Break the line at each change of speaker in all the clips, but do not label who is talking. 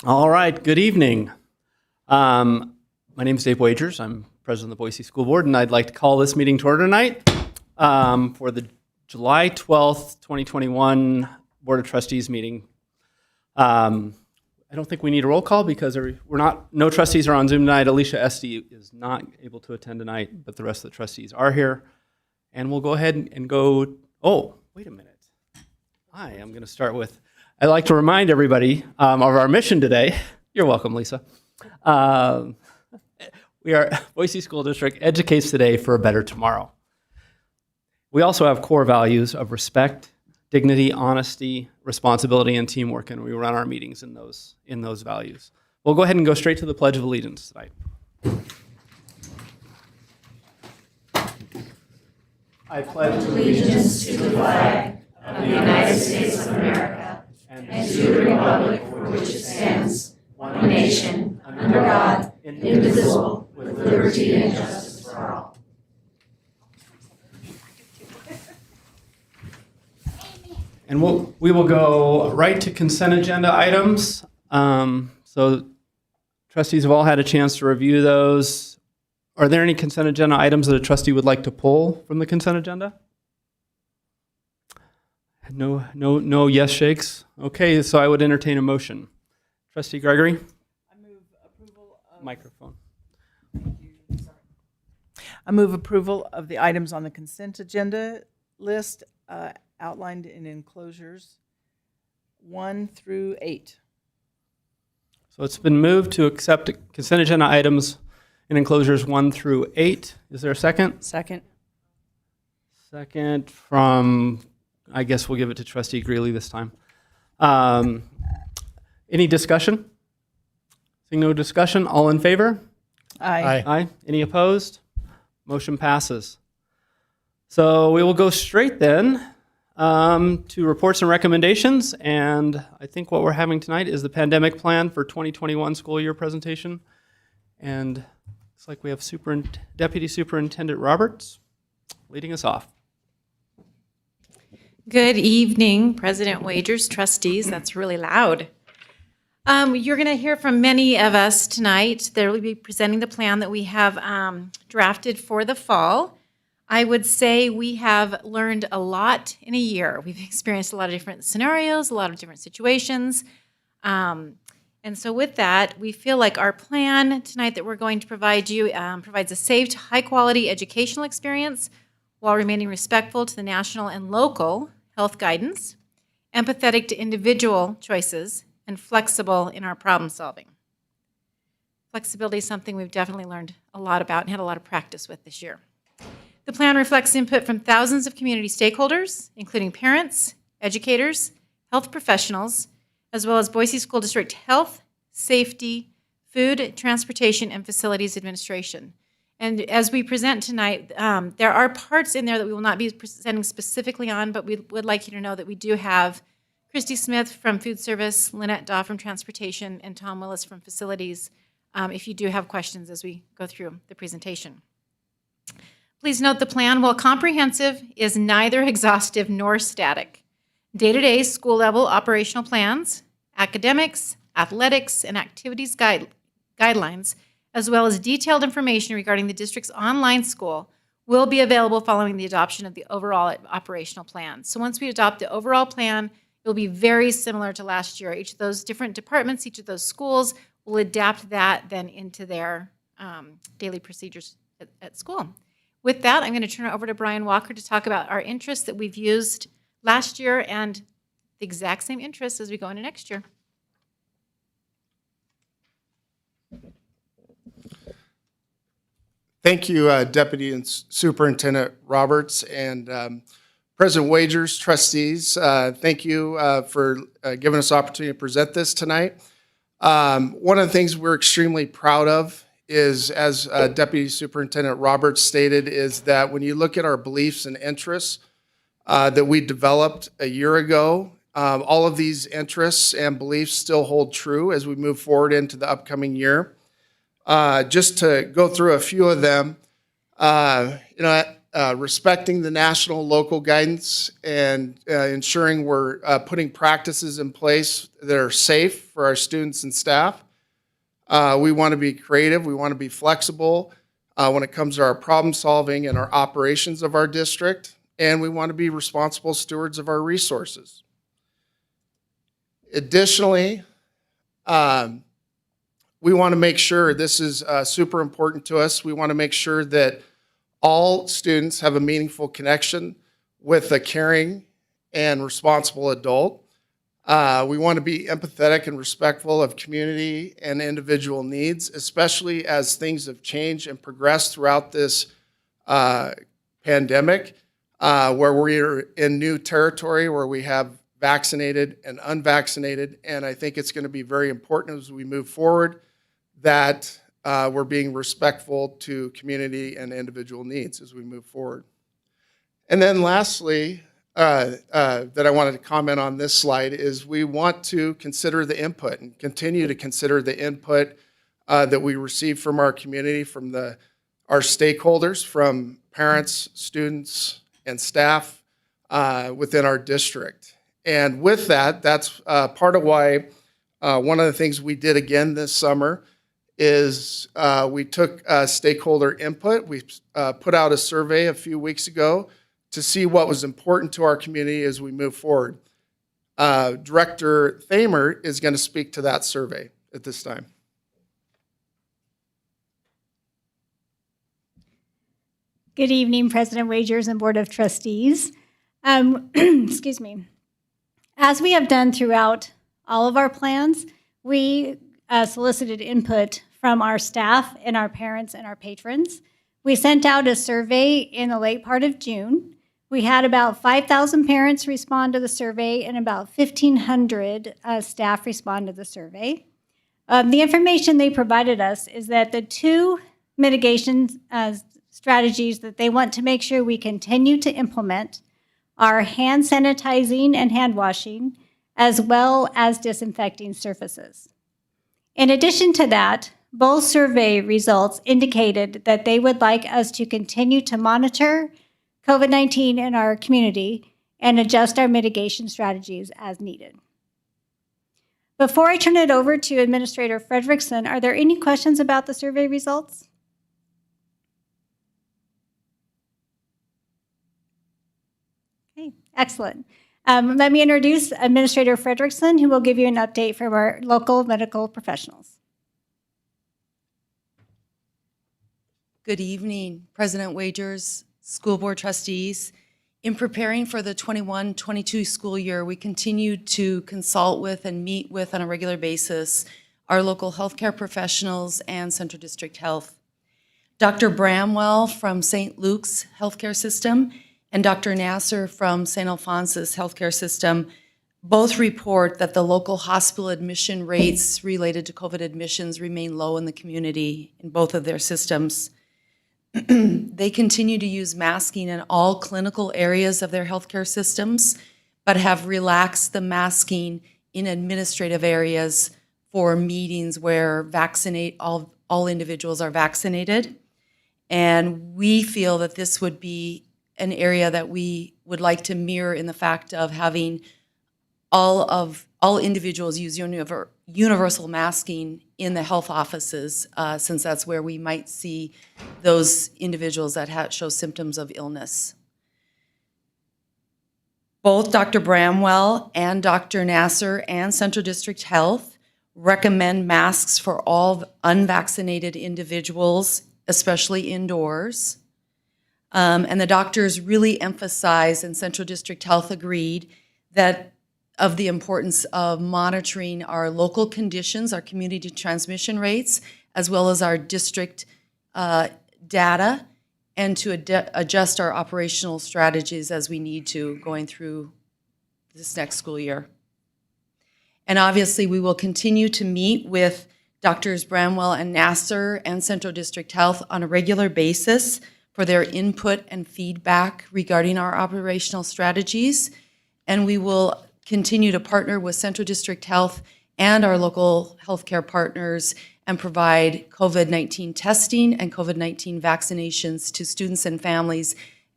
All right, good evening. My name is Dave Wagers. I'm president of the Boise School Board, and I'd like to call this meeting to order tonight for the July 12th, 2021 Board of Trustees meeting. I don't think we need a roll call because no trustees are on Zoom tonight. Alicia Esty is not able to attend tonight, but the rest of the trustees are here. And we'll go ahead and go, wait a minute. I am going to start with, I'd like to remind everybody of our mission today. You're welcome, Lisa. We are Boise School District educates today for a better tomorrow. We also have core values of respect, dignity, honesty, responsibility, and teamwork, and we run our meetings in those values. We'll go ahead and go straight to the Pledge of Allegiance tonight. I pledge
allegiance to the flag of the United States of America and to the republic for which it stands, one nation, under God, indivisible, with liberty and justice for all.
And we will go right to consent agenda items. So trustees have all had a chance to review those. Are there any consent agenda items that a trustee would like to pull from the consent agenda? No yes shakes. Okay, so I would entertain a motion. Trustee Gregory?
I move approval of
Microphone.
I move approval of the items on the consent agenda list outlined in enclosures 1 through 8.
So it's been moved to accept consent agenda items in enclosures 1 through 8. Is there a second?
Second.
Second from, I guess we'll give it to Trustee Greeley this time. Any discussion? Seeing no discussion, all in favor?
Aye.
Aye. Any opposed? Motion passes. So we will go straight then to reports and recommendations. And I think what we're having tonight is the pandemic plan for 2021 school year presentation. And looks like we have Deputy Superintendent Roberts leading us off.
Good evening, President Wagers, trustees. That's really loud. You're going to hear from many of us tonight. They will be presenting the plan that we have drafted for the fall. I would say we have learned a lot in a year. We've experienced a lot of different scenarios, a lot of different situations. And so with that, we feel like our plan tonight that we're going to provide you provides a safe, high-quality educational experience while remaining respectful to the national and local health guidance, empathetic to individual choices, and flexible in our problem solving. Flexibility is something we've definitely learned a lot about and had a lot of practice with this year. The plan reflects input from thousands of community stakeholders, including parents, educators, health professionals, as well as Boise School District Health, Safety, Food, Transportation, and Facilities Administration. And as we present tonight, there are parts in there that we will not be presenting specifically on, but we would like you to know that we do have Christy Smith from Food Service, Lynette Daw from Transportation, and Tom Willis from Facilities, if you do have questions as we go through the presentation. Please note the plan, while comprehensive, is neither exhaustive nor static. Day-to-day school-level operational plans, academics, athletics, and activities guidelines, as well as detailed information regarding the district's online school, will be available following the adoption of the overall operational plan. So once we adopt the overall plan, it will be very similar to last year. Each of those different departments, each of those schools will adapt that then into their daily procedures at school. With that, I'm going to turn it over to Brian Walker to talk about our interests that we've used last year and the exact same interests as we go into next year.
Thank you, Deputy and Superintendent Roberts and President Wagers, trustees. Thank you for giving us the opportunity to present this tonight. One of the things we're extremely proud of is, as Deputy Superintendent Roberts stated, is that when you look at our beliefs and interests that we developed a year ago, all of these interests and beliefs still hold true as we move forward into the upcoming year. Just to go through a few of them, respecting the national, local guidance and ensuring we're putting practices in place that are safe for our students and staff. We want to be creative. We want to be flexible when it comes to our problem solving and our operations of our district. And we want to be responsible stewards of our resources. Additionally, we want to make sure, this is super important to us, we want to make sure that all students have a meaningful connection with a caring and responsible adult. We want to be empathetic and respectful of community and individual needs, especially as things have changed and progressed throughout this pandemic, where we're in new territory where we have vaccinated and unvaccinated. And I think it's going to be very important as we move forward that we're being respectful to community and individual needs as we move forward. And then lastly, that I wanted to comment on this slide is we want to consider the input and continue to consider the input that we receive from our community, from our stakeholders, from parents, students, and staff within our district. And with that, that's part of why one of the things we did again this summer is we took stakeholder input. We put out a survey a few weeks ago to see what was important to our community as we move forward. Director Thamer is going to speak to that survey at this time.
Good evening, President Wagers and Board of Trustees. Excuse me. As we have done throughout all of our plans, we solicited input from our staff and our parents and our patrons. We sent out a survey in the late part of June. We had about 5,000 parents respond to the survey and about 1,500 staff respond to the survey. The information they provided us is that the two mitigation strategies that they want to make sure we continue to implement are hand sanitizing and hand washing, as well as disinfecting surfaces. In addition to that, both survey results indicated that they would like us to continue to monitor COVID-19 in our community and adjust our mitigation strategies as needed. Before I turn it over to Administrator Frederickson, are there any questions about the survey results? Okay, excellent. Let me introduce Administrator Frederickson, who will give you an update from our local medical professionals.
Good evening, President Wagers, school board trustees. In preparing for the 21-22 school year, we continue to consult with and meet with on a regular basis our local healthcare professionals and Central District Health. Dr. Bramwell from St. Luke's Healthcare System and Dr. Nasser from St. Alphonsus Healthcare System both report that the local hospital admission rates related to COVID admissions remain low in the community in both of their systems. They continue to use masking in all clinical areas of their healthcare systems, but have relaxed the masking in administrative areas for meetings where all individuals are vaccinated. And we feel that this would be an area that we would like to mirror in the fact of having all individuals use universal masking in the health offices, since that's where we might see those individuals that show symptoms of illness. Both Dr. Bramwell and Dr. Nasser and Central District Health recommend masks for all unvaccinated individuals, especially indoors. And the doctors really emphasize, and Central District Health agreed, that of the importance of monitoring our local conditions, our community transmission rates, as well as our district data, and to adjust our operational strategies as we need to going through this next school year. And obviously, we will continue to meet with Drs. Bramwell and Nasser and Central District Health on a regular basis for their input and feedback regarding our operational strategies. And we will continue to partner with Central District Health and our local healthcare partners and provide COVID-19 testing and COVID-19 vaccinations to students and families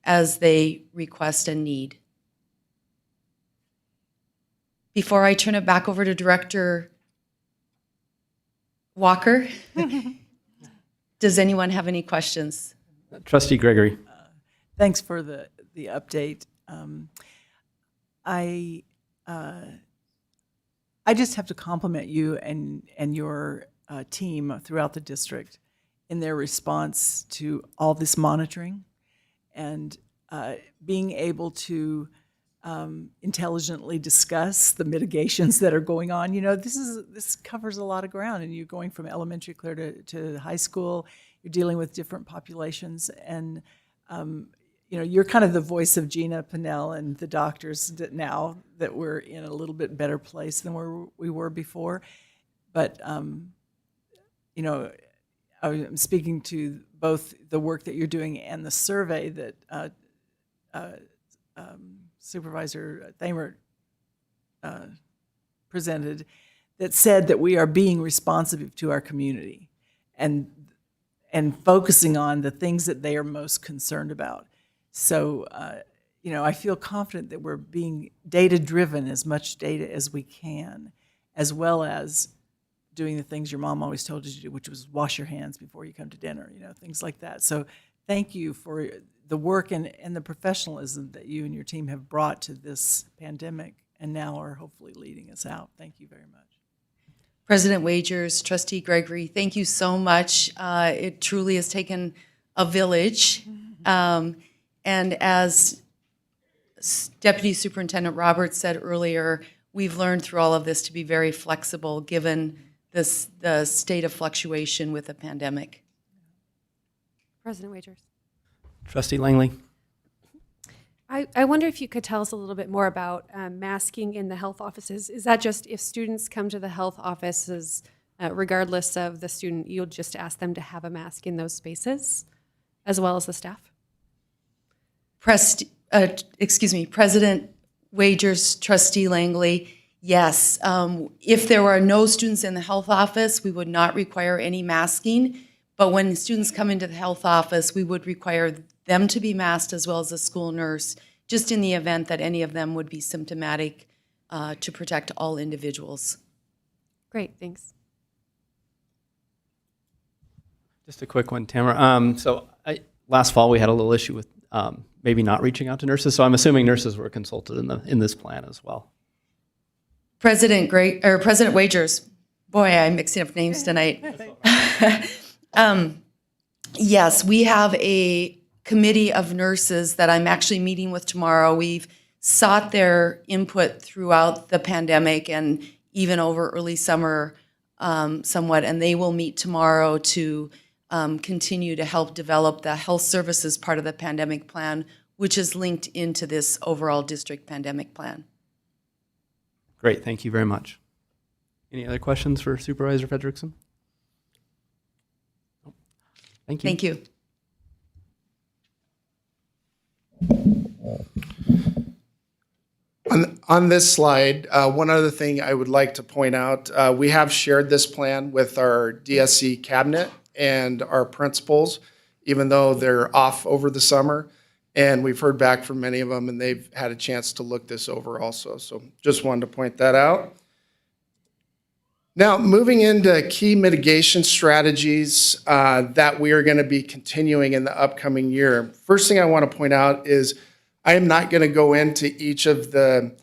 as they request and need. Before I turn it back over to Director Walker, does anyone have any questions?
Trustee Gregory.
Thanks for the update. I just have to compliment you and your team throughout the district in their response to all this monitoring and being able to intelligently discuss the mitigations that are going on. You know, this covers a lot of ground, and you're going from elementary clear to high school. You're dealing with different populations, and you know, you're kind of the voice of Gina Pinnell and the doctors that now that we're in a little bit better place than where we were before. But you know, I'm speaking to both the work that you're doing and the survey that Supervisor Thamer presented that said that we are being responsive to our community and focusing on the things that they are most concerned about. So, you know, I feel confident that we're being data-driven, as much data as we can, as well as doing the things your mom always told you to do, which was wash your hands before you come to dinner, you know, things like that. So thank you for the work and the professionalism that you and your team have brought to this pandemic and now are hopefully leading us out. Thank you very much.
President Wagers, Trustee Gregory, thank you so much. It truly has taken a village. And as Deputy Superintendent Roberts said earlier, we've learned through all of this to be very flexible given the state of fluctuation with the pandemic.
President Wagers.
Trustee Langley.
I wonder if you could tell us a little bit more about masking in the health offices. Is that just if students come to the health offices, regardless of the student, you'll just ask them to have a mask in those spaces, as well as the staff?
President Wagers, Trustee Langley, yes. If there are no students in the health office, we would not require any masking. But when students come into the health office, we would require them to be masked as well as a school nurse, just in the event that any of them would be symptomatic to protect all individuals.
Great, thanks.
Just a quick one, Tamara. Last fall we had a little issue with maybe not reaching out to nurses, so I'm assuming nurses were consulted in this plan as well.
President Wagers, boy, I'm mixing up names tonight. Yes, we have a committee of nurses that I'm actually meeting with tomorrow. We've sought their input throughout the pandemic and even over early summer somewhat, and they will meet tomorrow to continue to help develop the health services part of the pandemic plan, which is linked into this overall district pandemic plan.
Great, thank you very much. Any other questions for Supervisor Frederickson? Thank you.
Thank you.
On this slide, one other thing I would like to point out, we have shared this plan with our DSC cabinet and our principals, even though they're off over the summer. And we've heard back from many of them, and they've had a chance to look this over also. So just wanted to point that out. Now, moving into key mitigation strategies that we are going to be continuing in the upcoming year. First thing I want to point out is I am not going to go into each of the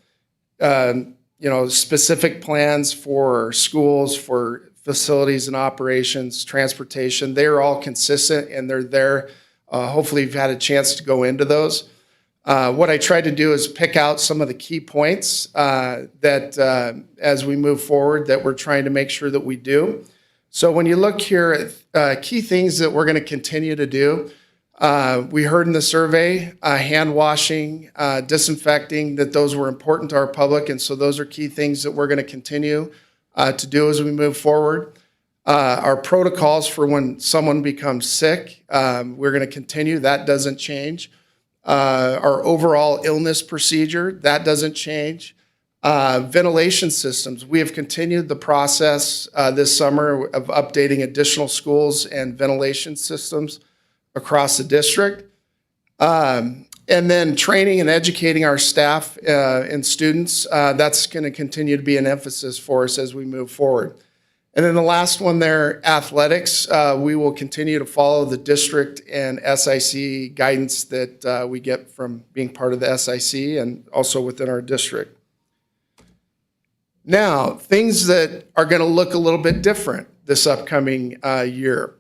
specific plans for schools, for facilities and operations, transportation. They are all consistent and they're there. Hopefully you've had a chance to go into those. What I tried to do is pick out some of the key points that as we move forward that we're trying to make sure that we do. So when you look here at key things that we're going to continue to do, we heard in the survey, hand washing, disinfecting, that those were important to our public. And so those are key things that we're going to continue to do as we move forward. Our protocols for when someone becomes sick, we're going to continue. That doesn't change. Our overall illness procedure, that doesn't change. Ventilation systems, we have continued the process this summer of updating additional schools and ventilation systems across the district. And then training and educating our staff and students, that's going to continue to be an emphasis for us as we move forward. And then the last one there, athletics, we will continue to follow the district and SIC guidance that we get from being part of the SIC and also within our district. Now, things that are going to look a little bit different this upcoming year,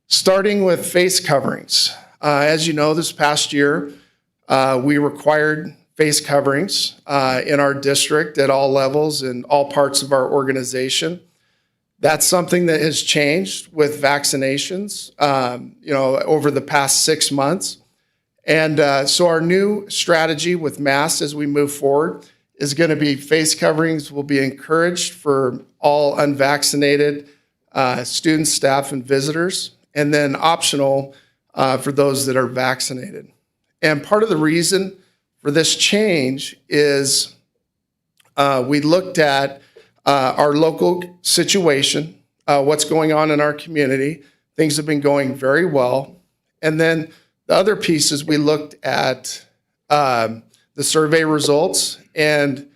starting with face coverings. As you know, this past year, we required face coverings in our district at all levels and all parts of our organization. That's something that has changed with vaccinations, over the past 6 months. And so our new strategy with masks as we move forward is going to be face coverings will be encouraged for all unvaccinated students, staff, and visitors, and then optional for those that are vaccinated. And part of the reason for this change is we looked at our local situation, what's going on in our community. Things have been going very well. And then the other piece is we looked at the survey results, and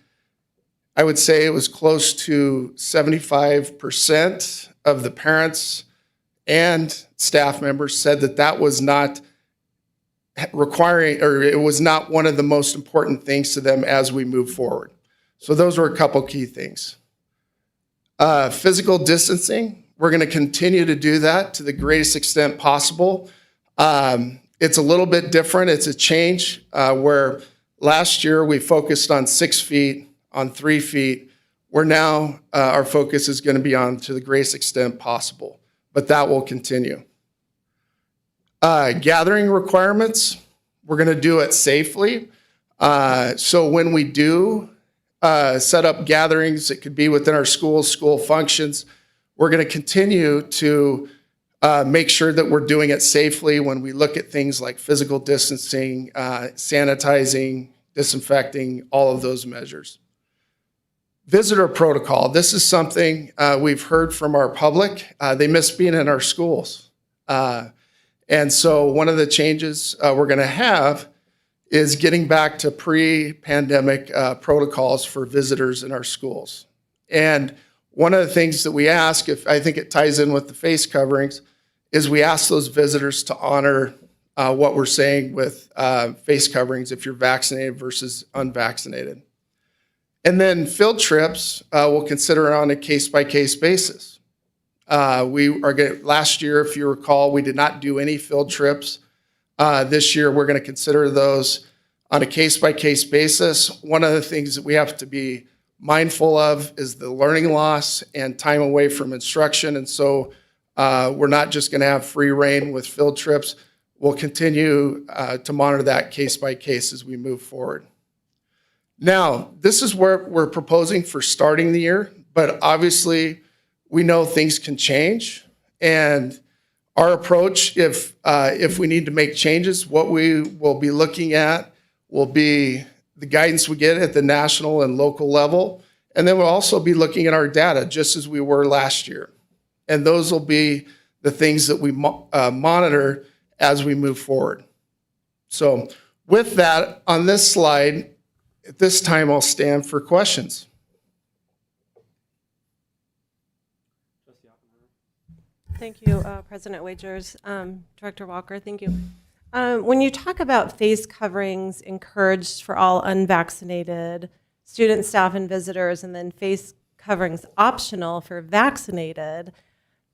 I would say it was close to 75% of the parents and staff members said that that was not requiring, or it was not one of the most important things to them as we move forward. So those were a couple key things. Physical distancing, we're going to continue to do that to the greatest extent possible. It's a little bit different. It's a change where last year we focused on 6 feet, on 3 feet. Where now our focus is going to be on to the greatest extent possible, but that will continue. Gathering requirements, we're going to do it safely. So when we do set up gatherings, it could be within our schools, school functions, we're going to continue to make sure that we're doing it safely when we look at things like physical distancing, sanitizing, disinfecting, all of those measures. Visitor protocol. This is something we've heard from our public. They miss being in our schools. And so one of the changes we're going to have is getting back to pre-pandemic protocols for visitors in our schools. And one of the things that we ask, if I think it ties in with the face coverings, is we ask those visitors to honor what we're saying with face coverings if you're vaccinated versus unvaccinated. And then field trips, we'll consider on a case-by-case basis. Last year, if you recall, we did not do any field trips. This year, we're going to consider those on a case-by-case basis. One of the things that we have to be mindful of is the learning loss and time away from instruction. And so we're not just going to have free reign with field trips. We'll continue to monitor that case-by-case as we move forward. Now, this is where we're proposing for starting the year, but obviously we know things can change. And our approach, if we need to make changes, what we will be looking at will be the guidance we get at the national and local level. And then we'll also be looking at our data, just as we were last year. And those will be the things that we monitor as we move forward. So with that, on this slide, at this time, I'll stand for questions.
Thank you, President Wagers. Director Walker, thank you. When you talk about face coverings encouraged for all unvaccinated students, staff, and visitors, and then face coverings optional for vaccinated,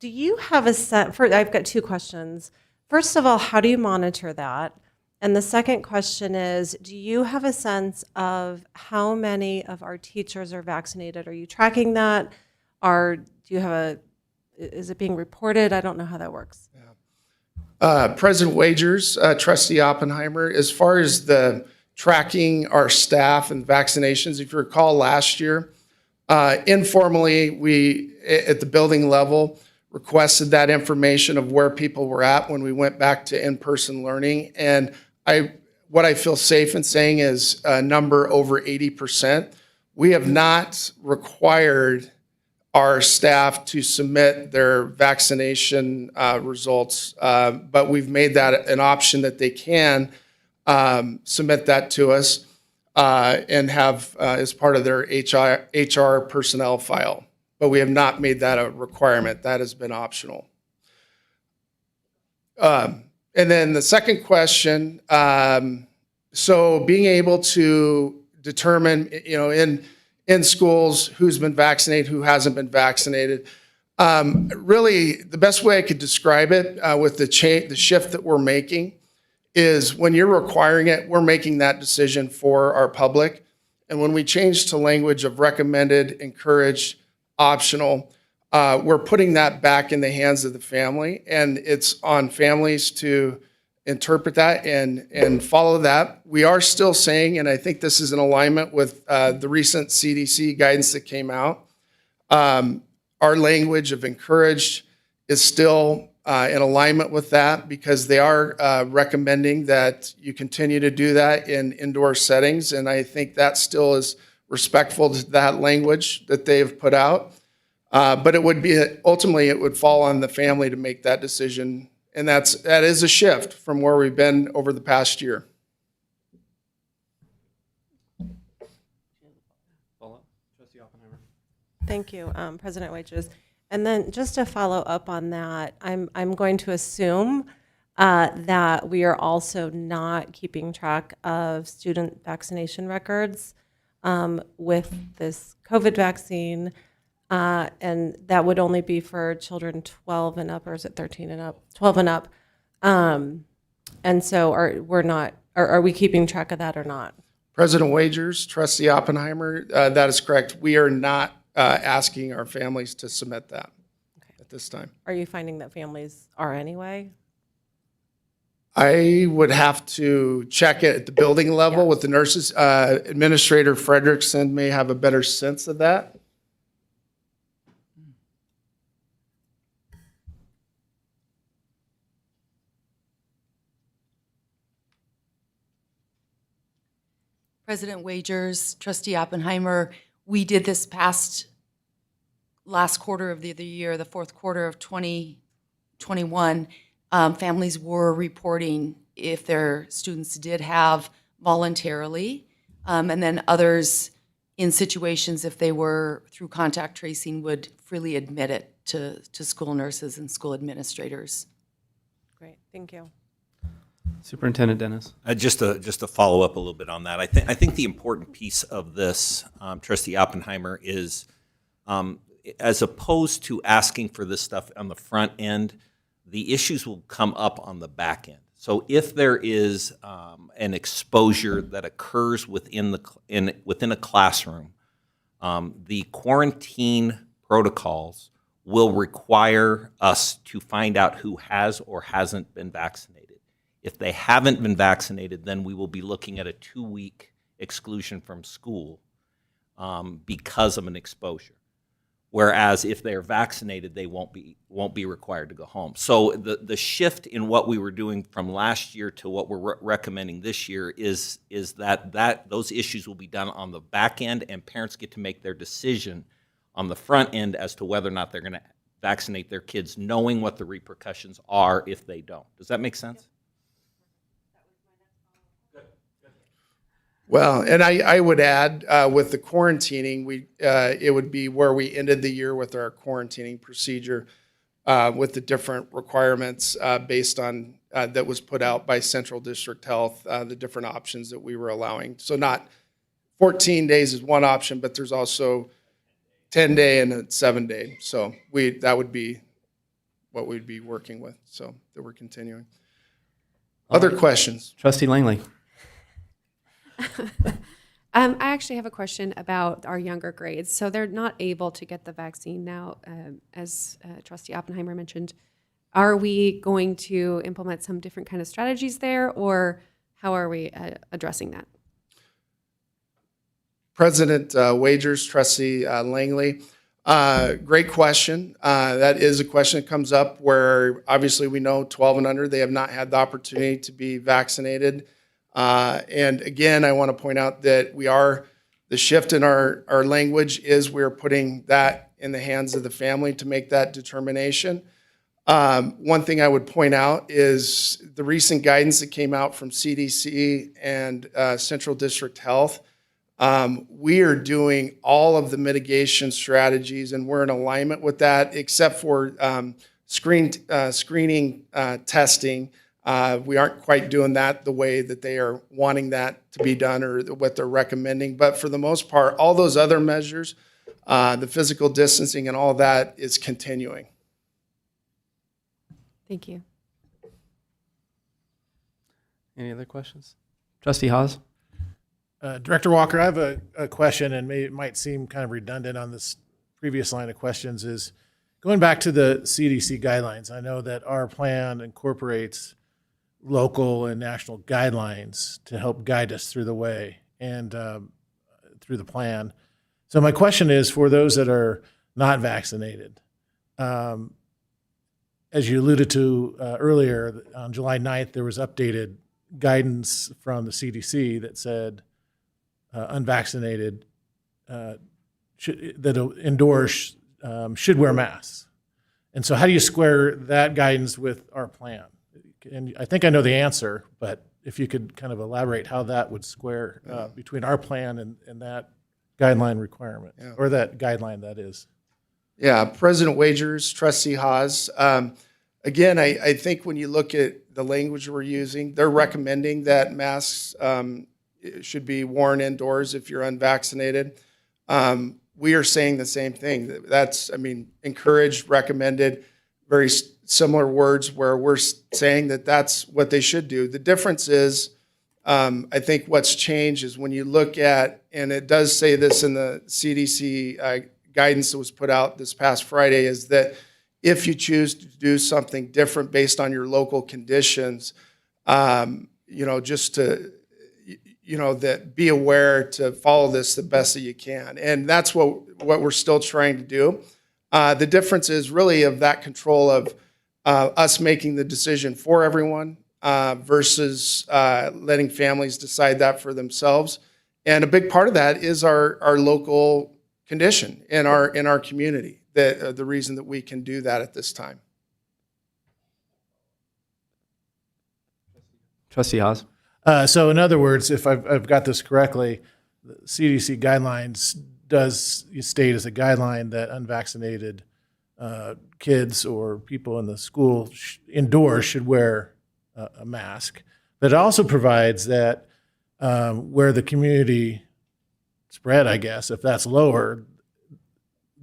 do you have a sense? I've got two questions. First of all, how do you monitor that? And the second question is, do you have a sense of how many of our teachers are vaccinated? Are you tracking that? Is it being reported? I don't know how that works.
President Wagers, Trustee Oppenheimer, as far as the tracking our staff and vaccinations, if you recall last year, informally, we, at the building level, requested that information of where people were at when we went back to in-person learning. And what I feel safe in saying is a number over 80%. We have not required our staff to submit their vaccination results, but we've made that an option that they can submit that to us and have as part of their HR personnel file. But we have not made that a requirement. That has been optional. And then the second question, so being able to determine, in schools who's been vaccinated, who hasn't been vaccinated. Really, the best way I could describe it with the shift that we're making is when you're requiring it, we're making that decision for our public. And when we change to language of recommended, encouraged, optional, we're putting that back in the hands of the family. And it's on families to interpret that and follow that. We are still saying, and I think this is in alignment with the recent CDC guidance that came out, our language of encouraged is still in alignment with that because they are recommending that you continue to do that in indoor settings. And I think that still is respectful to that language that they've put out. But it would be, ultimately, it would fall on the family to make that decision. And that is a shift from where we've been over the past year.
Thank you, President Wagers. And then just to follow up on that, I'm going to assume that we are also not keeping track of student vaccination records with this COVID vaccine, and that would only be for children 12 and up, or is it 13 and up? 12 and up. And so are we keeping track of that or not?
President Wagers, Trustee Oppenheimer, that is correct. We are not asking our families to submit that at this time.
Are you finding that families are anyway?
I would have to check it at the building level with the nurses. Administrator Frederickson may have a better sense of that.
President Wagers, Trustee Oppenheimer, we did this last quarter of the year, the fourth quarter of 2021. Families were reporting if their students did have voluntarily, and then others in situations if they were through contact tracing would freely admit it to school nurses and school administrators.
Great, thank you.
Superintendent Dennis.
Just to follow up a little bit on that, I think the important piece of this, Trustee Oppenheimer, is as opposed to asking for this stuff on the front end, the issues will come up on the back end. So if there is an exposure that occurs within a classroom, the quarantine protocols will require us to find out who has or hasn't been vaccinated. If they haven't been vaccinated, then we will be looking at a 2-week exclusion from school because of an exposure. Whereas if they're vaccinated, they won't be required to go home. So the shift in what we were doing from last year to what we're recommending this year is that those issues will be done on the back end, and parents get to make their decision on the front end as to whether or not they're going to vaccinate their kids, knowing what the repercussions are if they don't. Does that make sense?
Well, and I would add with the quarantining, it would be where we ended the year with our quarantining procedure with the different requirements based on that was put out by Central District Health, the different options that we were allowing. So not 14 days is one option, but there's also 10-day and a 7-day. So that would be what we'd be working with. So that we're continuing. Other questions?
Trustee Langley.
I actually have a question about our younger grades. So they're not able to get the vaccine now, as Trustee Oppenheimer mentioned. Are we going to implement some different kind of strategies there, or how are we addressing that?
President Wagers, Trustee Langley, great question. That is a question that comes up where obviously we know 12 and under, they have not had the opportunity to be vaccinated. And again, I want to point out that the shift in our language is we're putting that in the hands of the family to make that determination. One thing I would point out is the recent guidance that came out from CDC and Central District Health. We are doing all of the mitigation strategies, and we're in alignment with that, except for screening testing. We aren't quite doing that the way that they are wanting that to be done or what they're recommending. But for the most part, all those other measures, the physical distancing and all that is continuing.
Thank you.
Any other questions? Trustee Haas?
Director Walker, I have a question, and it might seem kind of redundant on this previous line of questions, is going back to the CDC guidelines. I know that our plan incorporates local and national guidelines to help guide us through the way and through the plan. So my question is, for those that are not vaccinated, as you alluded to earlier, on July 9th, there was updated guidance from the CDC that said unvaccinated indoors should wear masks. And so how do you square that guidance with our plan? And I think I know the answer, but if you could kind of elaborate how that would square between our plan and that guideline requirement, or that guideline that is.
Yeah, President Wagers, Trustee Haas. Again, I think when you look at the language we're using, they're recommending that masks should be worn indoors if you're unvaccinated. We are saying the same thing. That's, encouraged, recommended, very similar words where we're saying that that's what they should do. The difference is, I think what's changed is when you look at, and it does say this in the CDC guidance that was put out this past Friday, is that if you choose to do something different based on your local conditions, just to, that be aware to follow this the best that you can. And that's what we're still trying to do. The difference is really of that control of us making the decision for everyone versus letting families decide that for themselves. And a big part of that is our local condition in our community. That the reason that we can do that at this time.
Trustee Haas?
So in other words, if I've got this correctly, the CDC guidelines does state as a guideline that unvaccinated kids or people in the school indoors should wear a mask. But it also provides that where the community spread, I guess, if that's lower,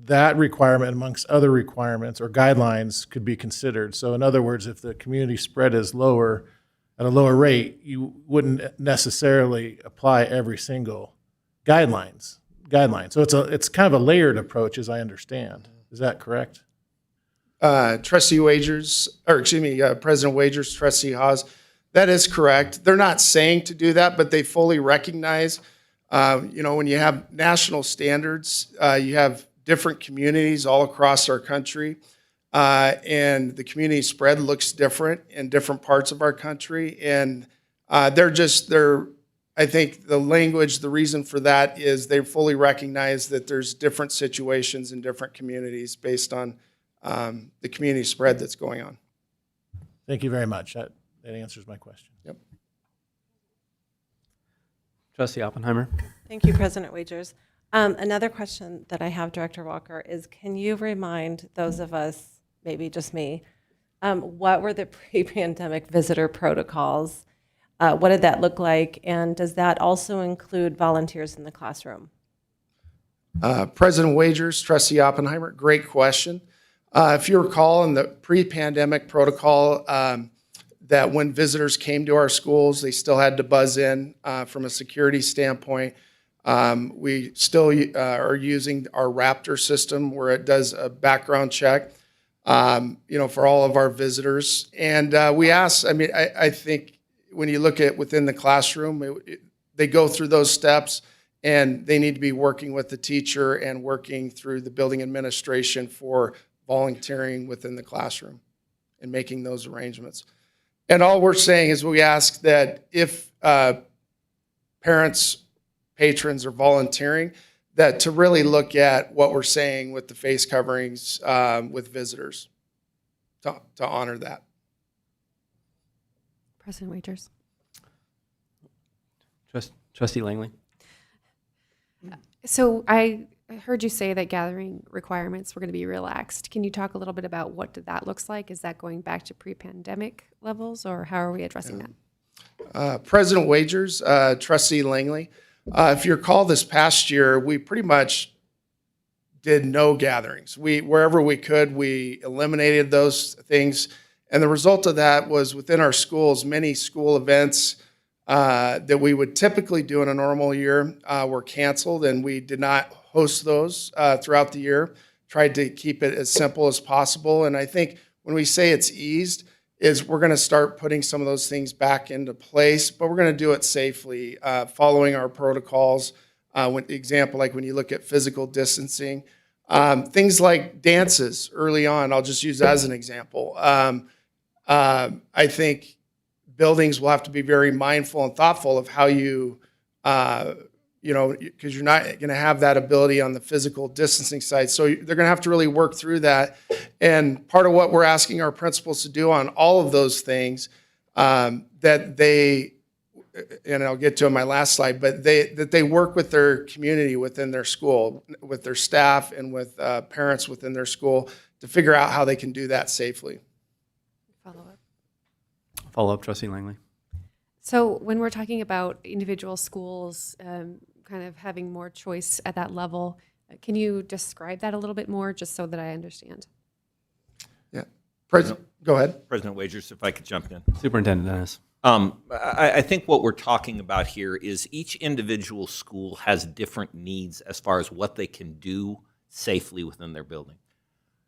that requirement amongst other requirements or guidelines could be considered. So in other words, if the community spread is lower, at a lower rate, you wouldn't necessarily apply every single guideline. So it's kind of a layered approach, as I understand. Is that correct?
President Wagers, Trustee Haas, that is correct. They're not saying to do that, but they fully recognize, when you have national standards, you have different communities all across our country, and the community spread looks different in different parts of our country. And I think the language, the reason for that is they fully recognize that there's different situations in different communities based on the community spread that's going on.
Thank you very much. That answers my question.
Yep.
Trustee Oppenheimer?
Thank you, President Wagers. Another question that I have, Director Walker, is can you remind those of us, maybe just me, what were the pre-pandemic visitor protocols? What did that look like? And does that also include volunteers in the classroom?
President Wagers, Trustee Oppenheimer, great question. If you recall, in the pre-pandemic protocol, that when visitors came to our schools, they still had to buzz in from a security standpoint. We still are using our Raptor system where it does a background check, for all of our visitors. And we ask, I think when you look at within the classroom, they go through those steps and they need to be working with the teacher and working through the building administration for volunteering within the classroom and making those arrangements. And all we're saying is we ask that if parents, patrons are volunteering, that to really look at what we're saying with the face coverings with visitors, to honor that.
President Wagers.
Trustee Langley.
So I heard you say that gathering requirements were going to be relaxed. Can you talk a little bit about what that looks like? Is that going back to pre-pandemic levels, or how are we addressing that?
President Wagers, Trustee Langley, if you recall this past year, we pretty much did no gatherings. Wherever we could, we eliminated those things. And the result of that was within our schools, many school events that we would typically do in a normal year were canceled, and we did not host those throughout the year. Tried to keep it as simple as possible. And I think when we say it's eased, is we're going to start putting some of those things back into place, but we're going to do it safely, following our protocols. Example, like when you look at physical distancing, things like dances early on, I'll just use that as an example. I think buildings will have to be very mindful and thoughtful of how you, because you're not going to have that ability on the physical distancing side. So they're going to have to really work through that. And part of what we're asking our principals to do on all of those things, that they, and I'll get to in my last slide, but that they work with their community within their school, with their staff and with parents within their school to figure out how they can do that safely.
Follow up, Trustee Langley.
So when we're talking about individual schools kind of having more choice at that level, can you describe that a little bit more just so that I understand?
Yeah. Go ahead.
President Wagers, if I could jump in.
Superintendent Dennis.
I think what we're talking about here is each individual school has different needs as far as what they can do safely within their building.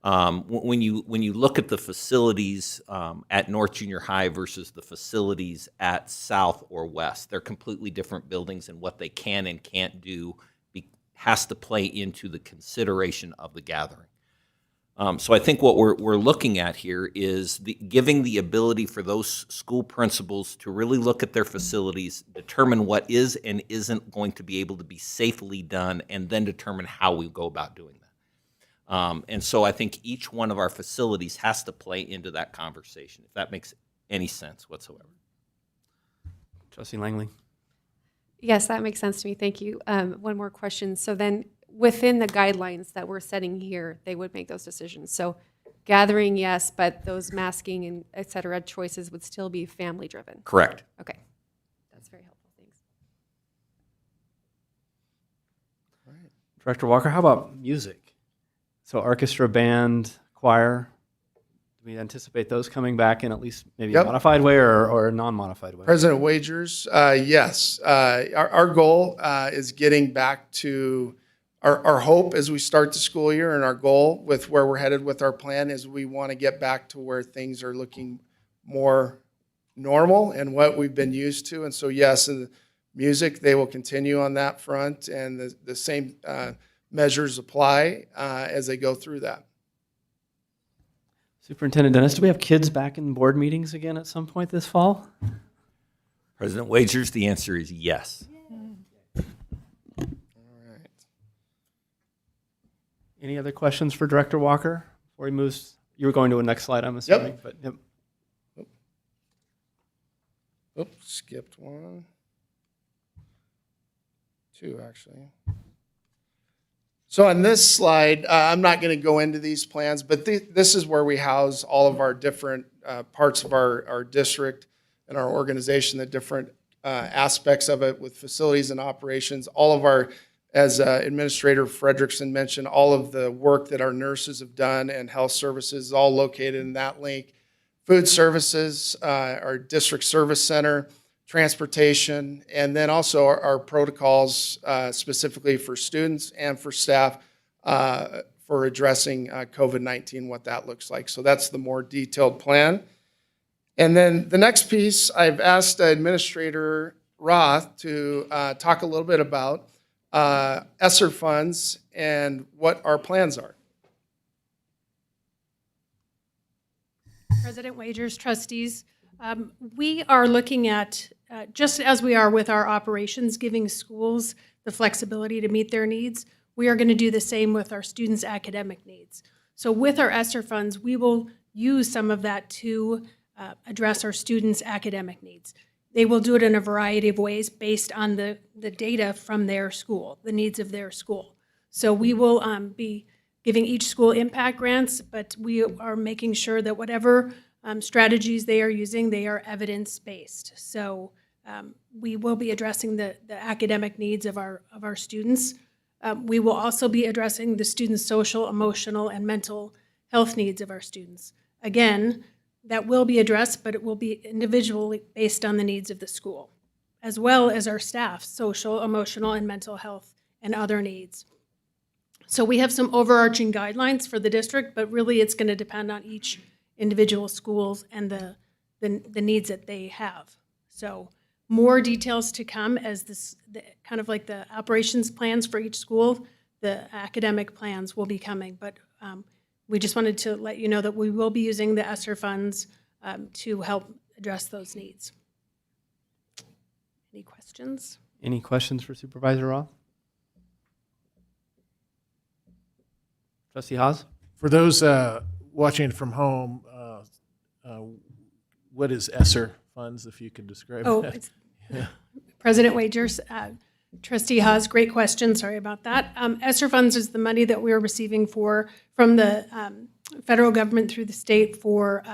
When you look at the facilities at North Junior High versus the facilities at South or West, they're completely different buildings, and what they can and can't do has to play into the consideration of the gathering. So I think what we're looking at here is giving the ability for those school principals to really look at their facilities, determine what is and isn't going to be able to be safely done, and then determine how we go about doing that. And so I think each one of our facilities has to play into that conversation, if that makes any sense whatsoever.
Trustee Langley.
Yes, that makes sense to me. Thank you. One more question. So then within the guidelines that we're setting here, they would make those decisions. So gathering, yes, but those masking and et cetera choices would still be family driven.
Correct.
Okay. That's very helpful. Thanks.
Director Walker, how about music? So orchestra, band, choir, do we anticipate those coming back in at least maybe a modified way or a non-modified way?
President Wagers, yes. Our goal is getting back to our hope as we start the school year, and our goal with where we're headed with our plan is we want to get back to where things are looking more normal and what we've been used to. And so, yes, in the music, they will continue on that front, and the same measures apply as they go through that.
Superintendent Dennis, do we have kids back in board meetings again at some point this fall?
President Wagers, the answer is yes.
Any other questions for Director Walker before he moves? You were going to a next slide, I'm assuming.
Yep.
But, yep.
Oops, skipped one. Two, actually. So on this slide, I'm not going to go into these plans, but this is where we house all of our different parts of our district and our organization, the different aspects of it with facilities and operations. All of our, as Administrator Frederickson mentioned, all of the work that our nurses have done and health services is all located in that link. Food services, our district service center, transportation, and then also our protocols specifically for students and for staff for addressing COVID-19, what that looks like. So that's the more detailed plan. And then the next piece, I've asked Administrator Roth to talk a little bit about ESSER funds and what our plans are.
President Wagers, trustees, we are looking at, just as we are with our operations, giving schools the flexibility to meet their needs, we are going to do the same with our students' academic needs. So with our ESSER funds, we will use some of that to address our students' academic needs. They will do it in a variety of ways based on the data from their school, the needs of their school. So we will be giving each school impact grants, but we are making sure that whatever strategies they are using, they are evidence-based. So we will be addressing the academic needs of our students. We will also be addressing the students' social, emotional, and mental health needs of our students. Again, that will be addressed, but it will be individually based on the needs of the school, as well as our staff's social, emotional, and mental health and other needs. So we have some overarching guidelines for the district, but really it's going to depend on each individual schools and the needs that they have. So more details to come as kind of like the operations plans for each school, the academic plans will be coming. But we just wanted to let you know that we will be using the ESSER funds to help address those needs. Any questions?
Any questions for Supervisor Roth? Trustee Haas?
For those watching from home, what is ESSER funds, if you could describe that?
It's President Wagers, Trustee Haas, great question. Sorry about that. ESSER funds is the money that we are receiving from the federal government through the state for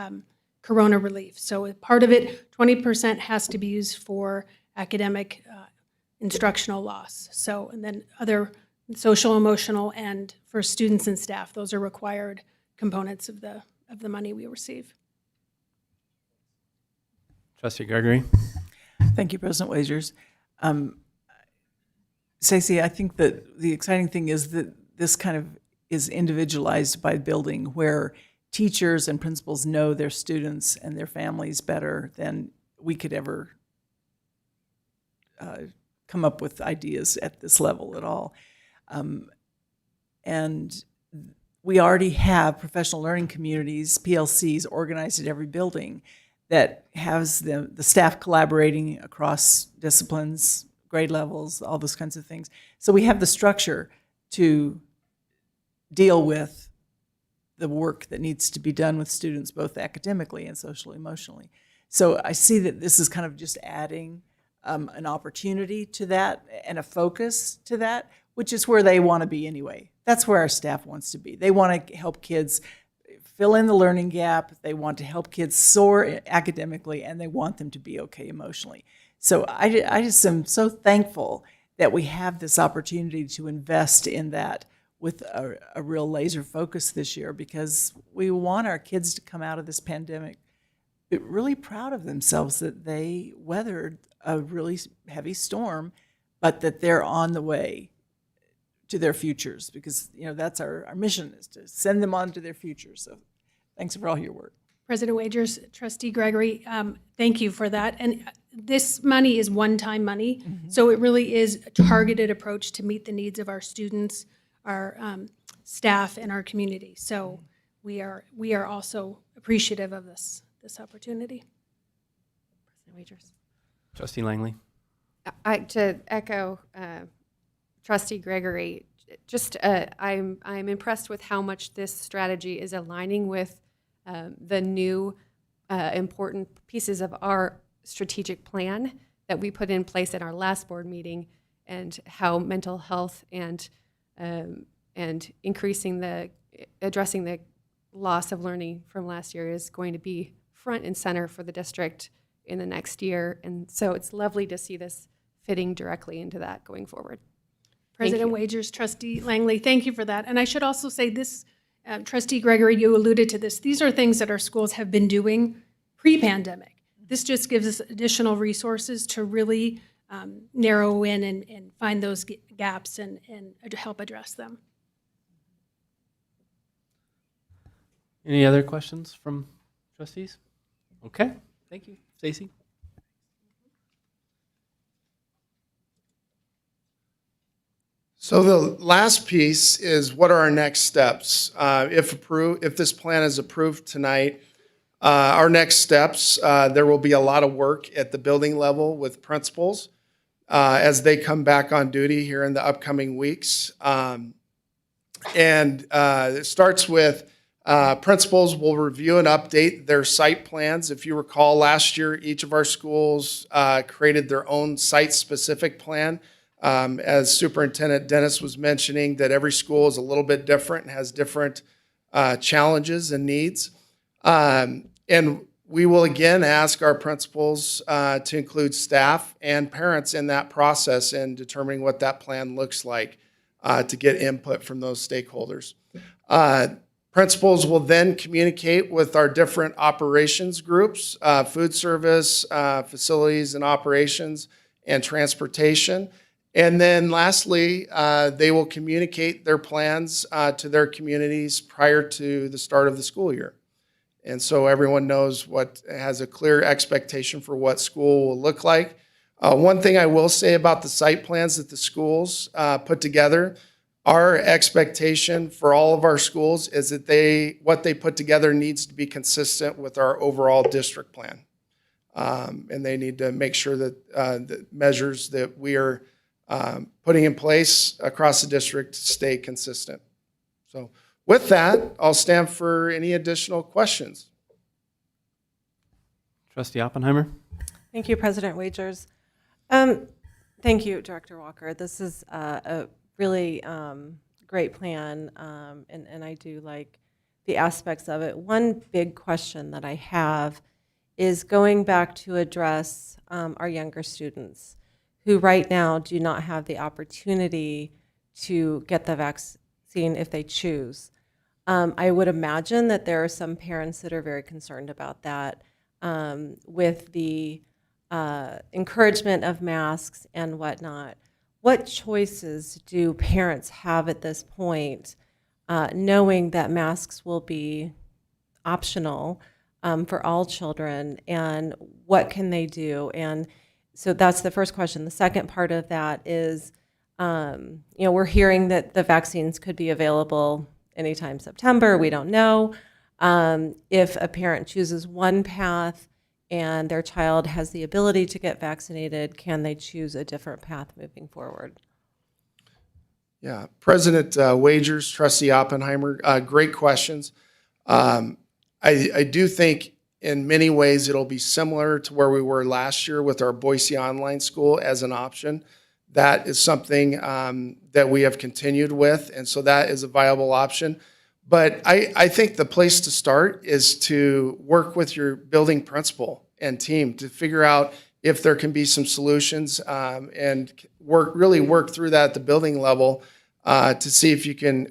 corona relief. So part of it, 20% has to be used for academic instructional loss. So, and then other social, emotional, and for students and staff, those are required components of the money we receive.
Trustee Gregory?
Thank you, President Wagers. Stacey, I think that the exciting thing is that this kind of is individualized by building, where teachers and principals know their students and their families better than we could ever come up with ideas at this level at all. And we already have professional learning communities, PLCs, organized at every building that has the staff collaborating across disciplines, grade levels, all those kinds of things. So we have the structure to deal with the work that needs to be done with students, both academically and socially, emotionally. So I see that this is kind of just adding an opportunity to that and a focus to that, which is where they want to be anyway. That's where our staff wants to be. They want to help kids fill in the learning gap. They want to help kids soar academically, and they want them to be okay emotionally. So I just am so thankful that we have this opportunity to invest in that with a real laser focus this year, because we want our kids to come out of this pandemic really proud of themselves that they weathered a really heavy storm, but that they're on the way to their futures, because that's our mission, is to send them on to their futures. So thanks for all your work.
President Wagers, Trustee Gregory, thank you for that. And this money is one-time money, so it really is a targeted approach to meet the needs of our students, our staff, and our community. So we are also appreciative of this opportunity.
President Wagers.
Trustee Langley?
To echo Trustee Gregory, just I'm impressed with how much this strategy is aligning with the new important pieces of our strategic plan that we put in place at our last board meeting, and how mental health and addressing the loss of learning from last year is going to be front and center for the district in the next year. And so it's lovely to see this fitting directly into that going forward.
President Wagers, Trustee Langley, thank you for that. And I should also say this, Trustee Gregory, you alluded to this. These are things that our schools have been doing pre-pandemic. This just gives us additional resources to really narrow in and find those gaps and help address them.
Any other questions from trustees? Okay, thank you. Stacey?
So the last piece is, what are our next steps? If this plan is approved tonight, our next steps, there will be a lot of work at the building level with principals as they come back on duty here in the upcoming weeks. And it starts with Principals will review and update their site plans. If you recall, last year, each of our schools created their own site-specific plan. As Superintendent Dennis was mentioning, that every school is a little bit different and has different challenges and needs. And we will again ask our principals to include staff and parents in that process in determining what that plan looks like to get input from those stakeholders. Principals will then communicate with our different operations groups, food service, facilities and operations, and transportation. And then lastly, they will communicate their plans to their communities prior to the start of the school year. And so everyone knows has a clear expectation for what school will look like. One thing I will say about the site plans that the schools put together, our expectation for all of our schools is that what they put together needs to be consistent with our overall district plan. And they need to make sure that the measures that we are putting in place across the district stay consistent. So with that, I'll stand for any additional questions.
Trustee Oppenheimer?
Thank you, President Wagers. Thank you, Director Walker. This is a really great plan, and I do like the aspects of it. One big question that I have is going back to address our younger students who right now do not have the opportunity to get the vaccine if they choose. I would imagine that there are some parents that are very concerned about that with the encouragement of masks and whatnot. What choices do parents have at this point, knowing that masks will be optional for all children, and what can they do? And so that's the first question. The second part of that is, we're hearing that the vaccines could be available anytime September. We don't know. If a parent chooses one path and their child has the ability to get vaccinated, can they choose a different path moving forward?
Yeah, President Wagers, Trustee Oppenheimer, great questions. I do think in many ways it'll be similar to where we were last year with our Boise online school as an option. That is something that we have continued with, and so that is a viable option. But I think the place to start is to work with your building principal and team to figure out if there can be some solutions and really work through that at the building level to see if you can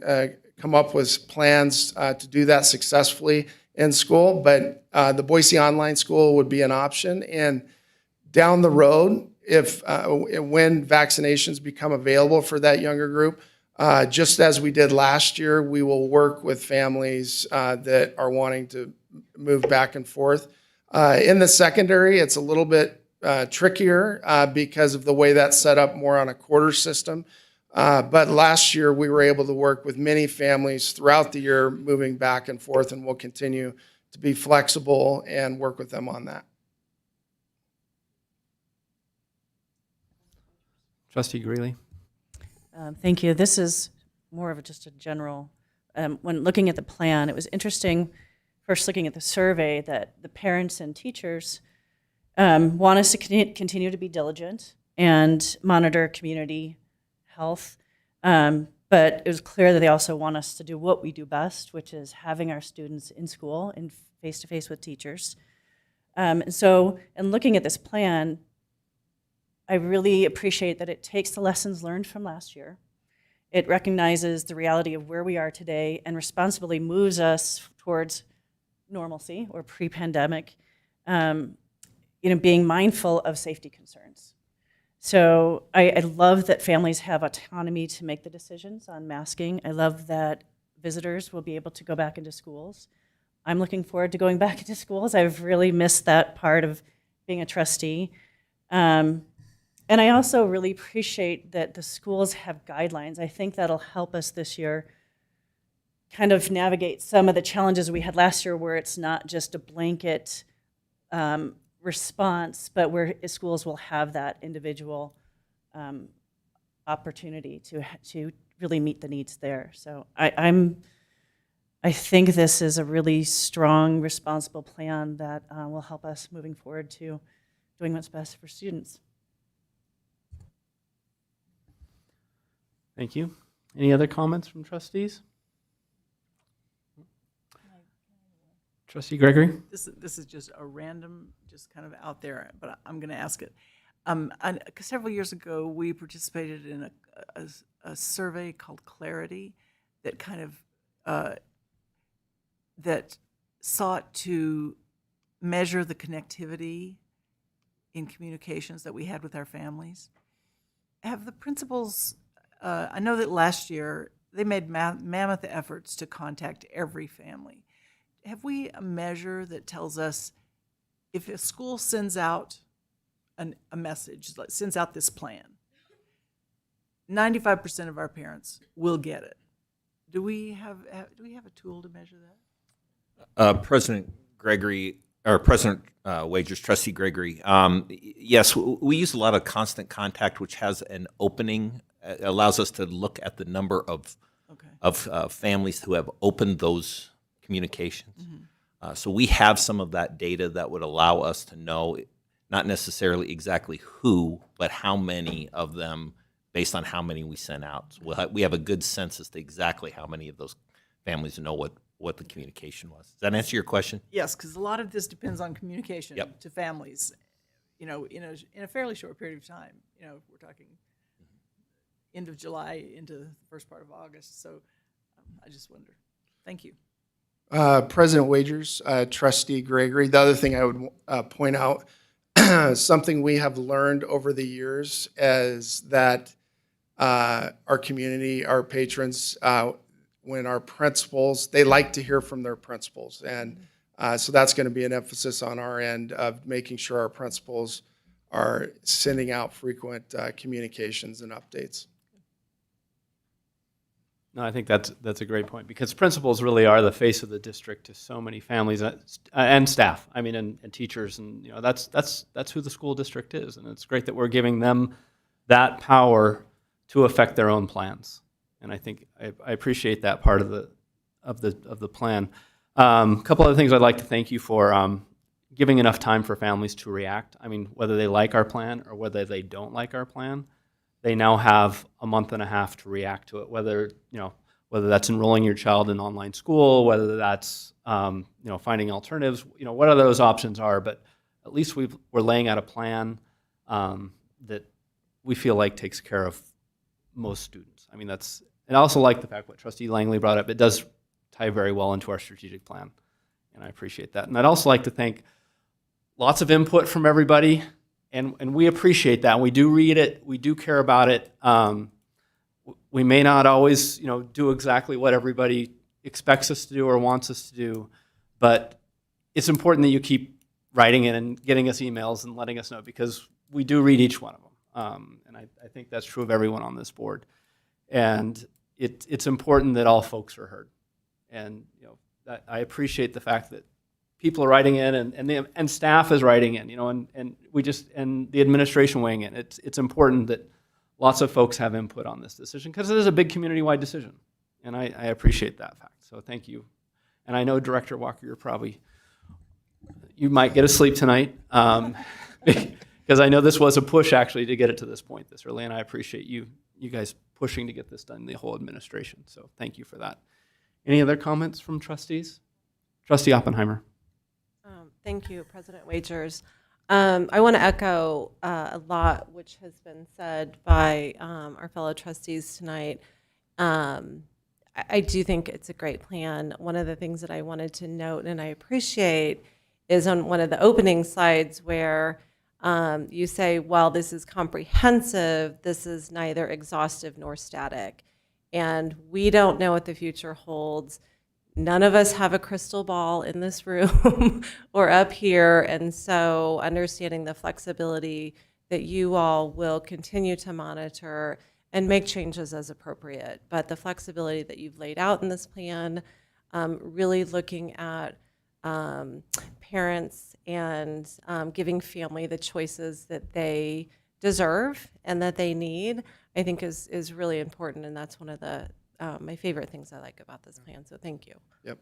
come up with plans to do that successfully in school. But the Boise online school would be an option. And down the road, when vaccinations become available for that younger group, just as we did last year, we will work with families that are wanting to move back and forth. In the secondary, it's a little bit trickier because of the way that's set up more on a quarter system. But last year, we were able to work with many families throughout the year moving back and forth, and we'll continue to be flexible and work with them on that.
Trustee Greeley?
Thank you. This is more of just a general, when looking at the plan, it was interesting, first looking at the survey, that the parents and teachers want us to continue to be diligent and monitor community health. But it was clear that they also want us to do what we do best, which is having our students in school and face-to-face with teachers. And so, in looking at this plan, I really appreciate that it takes the lessons learned from last year. It recognizes the reality of where we are today and responsibly moves us towards normalcy or pre-pandemic, being mindful of safety concerns. So I love that families have autonomy to make the decisions on masking. I love that visitors will be able to go back into schools. I'm looking forward to going back into schools. I've really missed that part of being a trustee. And I also really appreciate that the schools have guidelines. I think that'll help us this year kind of navigate some of the challenges we had last year, where it's not just a blanket response, but where schools will have that individual opportunity to really meet the needs there. So I'm I think this is a really strong, responsible plan that will help us moving forward to doing what's best for students.
Thank you. Any other comments from trustees? Trustee Gregory?
This is just a random, just kind of out there, but I'm going to ask it. Several years ago, we participated in a survey called Clarity that kind of that sought to measure the connectivity in communications that we had with our families. Have the principals, I know that last year they made mammoth efforts to contact every family. Have we a measure that tells us if a school sends out a message, like sends out this plan, 95% of our parents will get it? Do we have a tool to measure that?
President Gregory, or President Wagers, Trustee Gregory, yes, we use a lot of constant contact, which has an opening, allows us to look at the number of families who have opened those communications. So we have some of that data that would allow us to know not necessarily exactly who, but how many of them based on how many we sent out. So we have a good sense as to exactly how many of those families know what the communication was. Does that answer your question?
Yes, because a lot of this depends on communication
Yep.
to families, in a fairly short period of time. We're talking end of July into the first part of August. So I just wonder. Thank you.
President Wagers, Trustee Gregory, the other thing I would point out, something we have learned over the years is that our community, our patrons, when our principals, they like to hear from their principals. And so that's going to be an emphasis on our end of making sure our principals are sending out frequent communications and updates.
No, I think that's a great point, because principals really are the face of the district to so many families and staff. I mean, and teachers, and that's who the school district is, and it's great that we're giving them that power to affect their own plans. And I think I appreciate that part of the plan. A couple other things I'd like to thank you for, giving enough time for families to react. I mean, whether they like our plan or whether they don't like our plan, they now have a month and a half to react to it, whether that's enrolling your child in online school, whether that's finding alternatives, what are those options are. But at least we're laying out a plan that we feel like takes care of most students. I mean, and I also like the fact what Trustee Langley brought up. It does tie very well into our strategic plan, and I appreciate that. And I'd also like to thank lots of input from everybody. And we appreciate that. We do read it. We do care about it. We may not always, do exactly what everybody expects us to do or wants us to do, but it's important that you keep writing in and getting us emails and letting us know, because we do read each one of them. And I think that's true of everyone on this board. And it's important that all folks are heard. And I appreciate the fact that people are writing in and staff is writing in, and the administration weighing in. It's important that lots of folks have input on this decision, because it is a big community-wide decision, and I appreciate that fact. So thank you. And I know, Director Walker, you might get a sleep tonight, because I know this was a push actually to get it to this point this early, and I appreciate you guys pushing to get this done, the whole administration. So thank you for that. Any other comments from trustees? Trustee Oppenheimer.
Thank you, President Wagers. I want to echo a lot which has been said by our fellow trustees tonight. I do think it's a great plan. One of the things that I wanted to note and I appreciate is on one of the opening slides where you say, while this is comprehensive, this is neither exhaustive nor static. And we don't know what the future holds. None of us have a crystal ball in this room or up here, and so understanding the flexibility that you all will continue to monitor and make changes as appropriate. But the flexibility that you've laid out in this plan, really looking at parents and giving family the choices that they deserve and that they need, I think is really important, and that's one of the my favorite things I like about this plan, so thank you.
Yep.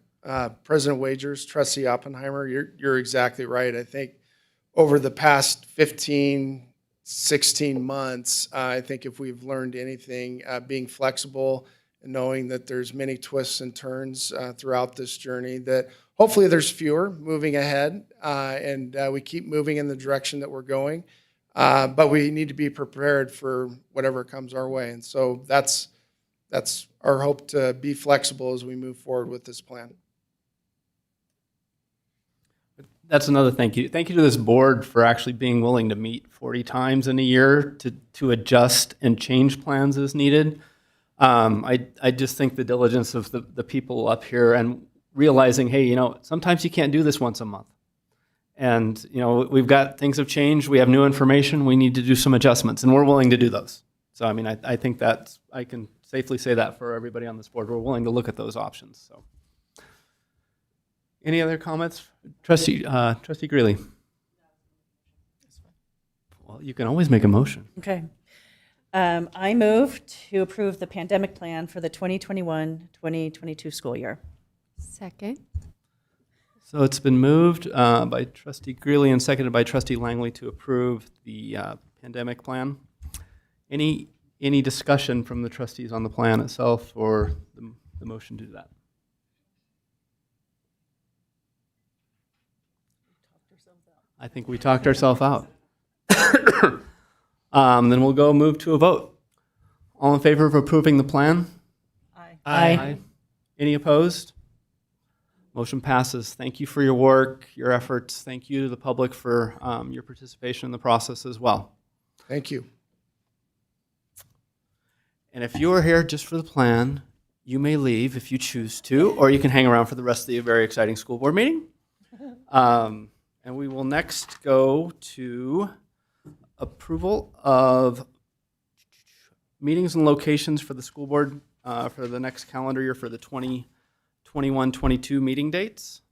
President Wagers, Trustee Oppenheimer, you're exactly right. I think over the past 15, 16 months, I think if we've learned anything, being flexible and knowing that there's many twists and turns throughout this journey, that hopefully there's fewer moving ahead, and we keep moving in the direction that we're going. But we need to be prepared for whatever comes our way. And so that's our hope, to be flexible as we move forward with this plan.
That's another thank you. Thank you to this board for actually being willing to meet 40 times in a year to adjust and change plans as needed. I just think the diligence of the people up here and realizing, hey, sometimes you can't do this once a month. And, we've got, things have changed. We have new information. We need to do some adjustments, and we're willing to do those. So, I think I can safely say that for everybody on this board. We're willing to look at those options. So, any other comments? Trustee Greeley. Well, you can always make a motion.
Okay. I move to approve the pandemic plan for the 2021-2022 school year.
Second.
So it's been moved by Trustee Greeley and seconded by Trustee Langley to approve the pandemic plan. Any discussion from the trustees on the plan itself or the motion to do that? I think we talked ourselves out. Then we'll move to a vote. All in favor of approving the plan?
Aye.
Any opposed? Motion passes. Thank you for your work, your efforts. Thank you to the public for your participation in the process as well.
Thank you.
And if you are here just for the plan, you may leave if you choose to, or you can hang around for the rest of the very exciting school board meeting. And we will next go to approval of meetings and locations for the school board for the next calendar year for the 2021-22 meeting dates.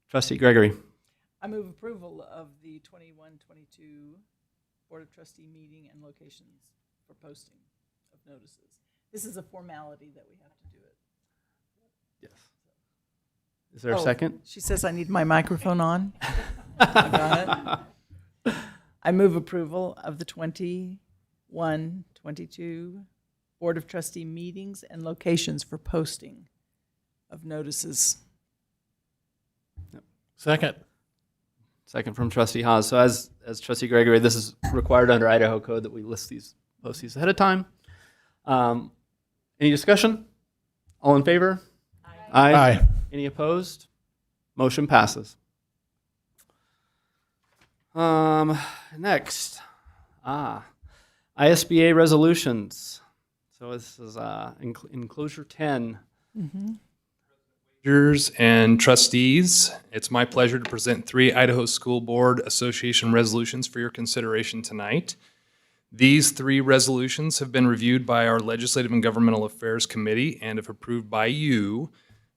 Trustee Gregory.
I move approval of the 21-22 Board of Trustee meeting and locations for posting of notices. This is a formality that we have to do it.
Yes. Is there a second?
She says I need my microphone on. I got it. I move approval of the 21-22 Board of Trustee meetings and locations for posting of notices.
Second.
Second from Trustee Haas. So as Trustee Gregory, this is required under Idaho code that we post these ahead of time. Any discussion? All in favor? Aye.
Aye.
Any opposed? Motion passes. Next, ISBA Resolutions. So this is enclosure 10.
Managers and trustees, it's my pleasure to present 3 Idaho School Board Association resolutions for your consideration tonight. These 3 resolutions have been reviewed by our Legislative and Governmental Affairs Committee, and if approved by you,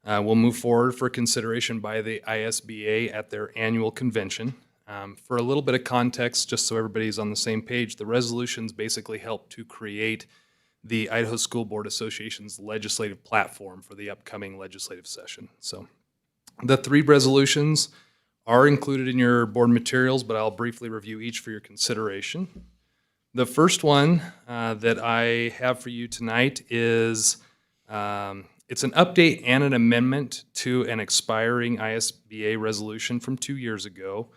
will move forward for consideration by the ISBA at their annual convention. For a little bit of context, just so everybody's on the same page, the resolutions basically help to create the Idaho School Board Association's legislative platform for the upcoming legislative session. So the 3 resolutions are included in your board materials, but I'll briefly review each for your consideration. The first one that I have for you tonight is it's an update and an amendment to an expiring ISBA resolution from 2 years ago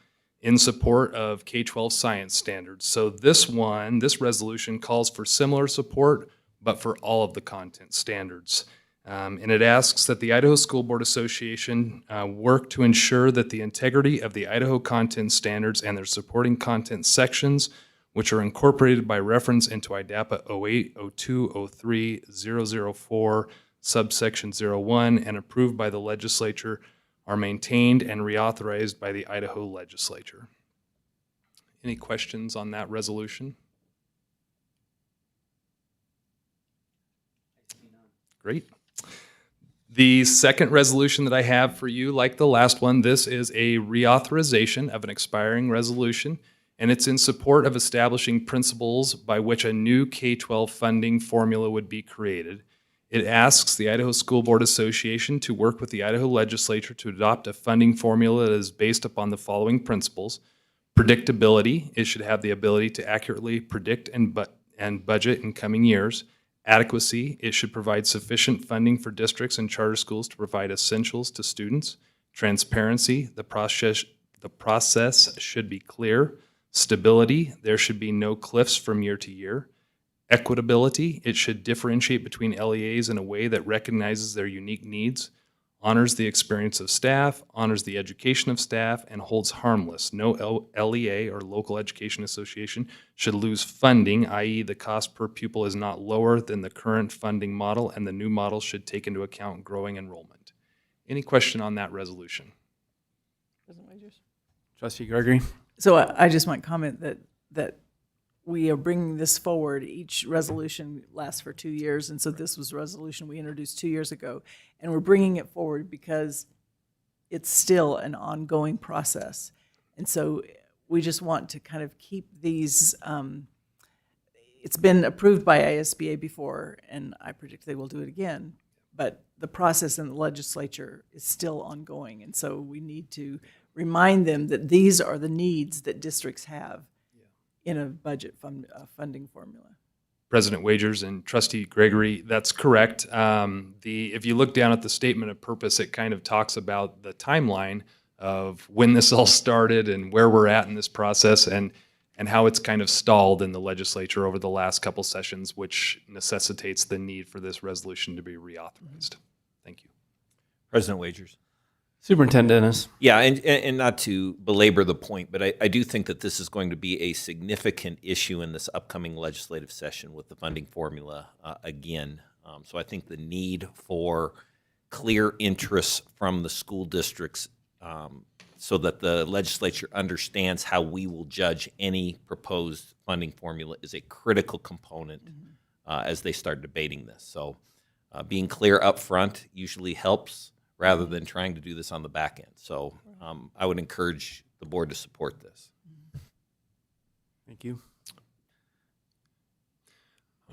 in support of K-12 science standards. So this resolution calls for similar support, but for all of the content standards. And it asks that the Idaho School Board Association work to ensure that the integrity of the Idaho content standards and their supporting content sections, which are incorporated by reference into IDAPA 08, 02, 03, 004, subsection 01, and approved by the legislature, are maintained and reauthorized by the Idaho legislature. Any questions on that resolution? Great. The second resolution that I have for you, like the last one, this is a reauthorization of an expiring resolution. and it's in support of establishing principles by which a new K-12 funding formula would be created. It asks the Idaho School Board Association to work with the Idaho legislature to adopt a funding formula that is based upon the following principles. Predictability, it should have the ability to accurately predict and budget in coming years. Adequacy, it should provide sufficient funding for districts and charter schools to provide essentials to students. Transparency, the process should be clear. Stability, there should be no cliffs from year to year. Equitability, it should differentiate between LEAs in a way that recognizes their unique needs, honors the experience of staff, honors the education of staff, and holds harmless. No LEA or local education association should lose funding, i.e. the cost per pupil is not lower than the current funding model, and the new model should take into account growing enrollment. Any question on that resolution?
Trustee Gregory?
So I just might comment that we are bringing this forward. Each resolution lasts for 2 years, and so this was a resolution we introduced 2 years ago. And we're bringing it forward because it's still an ongoing process. And so we just want to kind of keep these, it's been approved by ISBA before, and I predict they will do it again. But the process in the legislature is still ongoing. And so we need to remind them that these are the needs that districts have in a budget funding formula.
President Wagers and Trustee Gregory, that's correct. If you look down at the statement of purpose, it kind of talks about the timeline of when this all started and where we're at in this process, and how it's kind of stalled in the legislature over the last couple sessions, which necessitates the need for this resolution to be reauthorized. Thank you.
President Wagers.
Superintendent Dennis?
Yeah, and not to belabor the point, but I do think that this is going to be a significant issue in this upcoming legislative session with the funding formula again. So I think the need for clear interests from the school districts so that the legislature understands how we will judge any proposed funding formula is a critical component as they start debating this. So being clear up front usually helps, rather than trying to do this on the back end. So I would encourage the board to support this.
Thank you.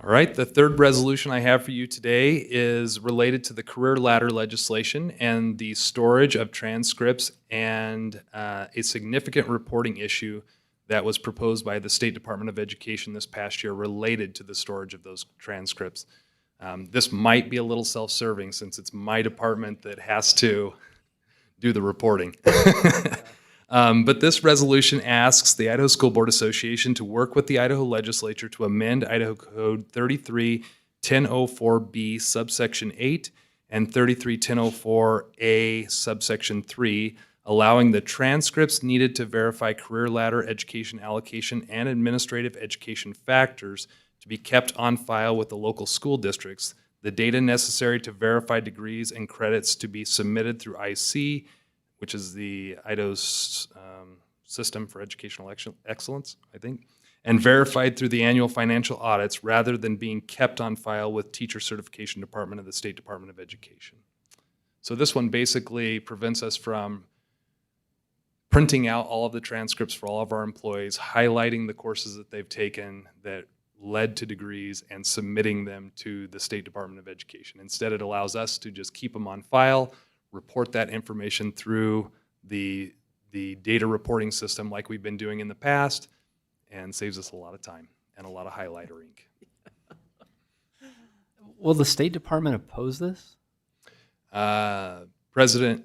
All right, the third resolution I have for you today is related to the career ladder legislation and the storage of transcripts and a significant reporting issue that was proposed by the State Department of Education this past year related to the storage of those transcripts. This might be a little self-serving since it's my department that has to do the reporting. But this resolution asks the Idaho School Board Association to work with the Idaho legislature to amend Idaho Code 33-1004B subsection 8 and 33-1004A subsection 3, allowing the transcripts needed to verify career ladder education allocation and administrative education factors to be kept on file with the local school districts, the data necessary to verify degrees and credits to be submitted through IC, which is the Idaho's System for Educational Excellence, I think, and verified through the annual financial audits rather than being kept on file with Teacher Certification Department of the State Department of Education. So this one basically prevents us from printing out all of the transcripts for all of our employees, highlighting the courses that they've taken that led to degrees and submitting them to the State Department of Education. Instead, it allows us to just keep them on file, report that information through the data reporting system like we've been doing in the past, and saves us a lot of time and a lot of highlighter ink.
Will the State Department oppose this?
President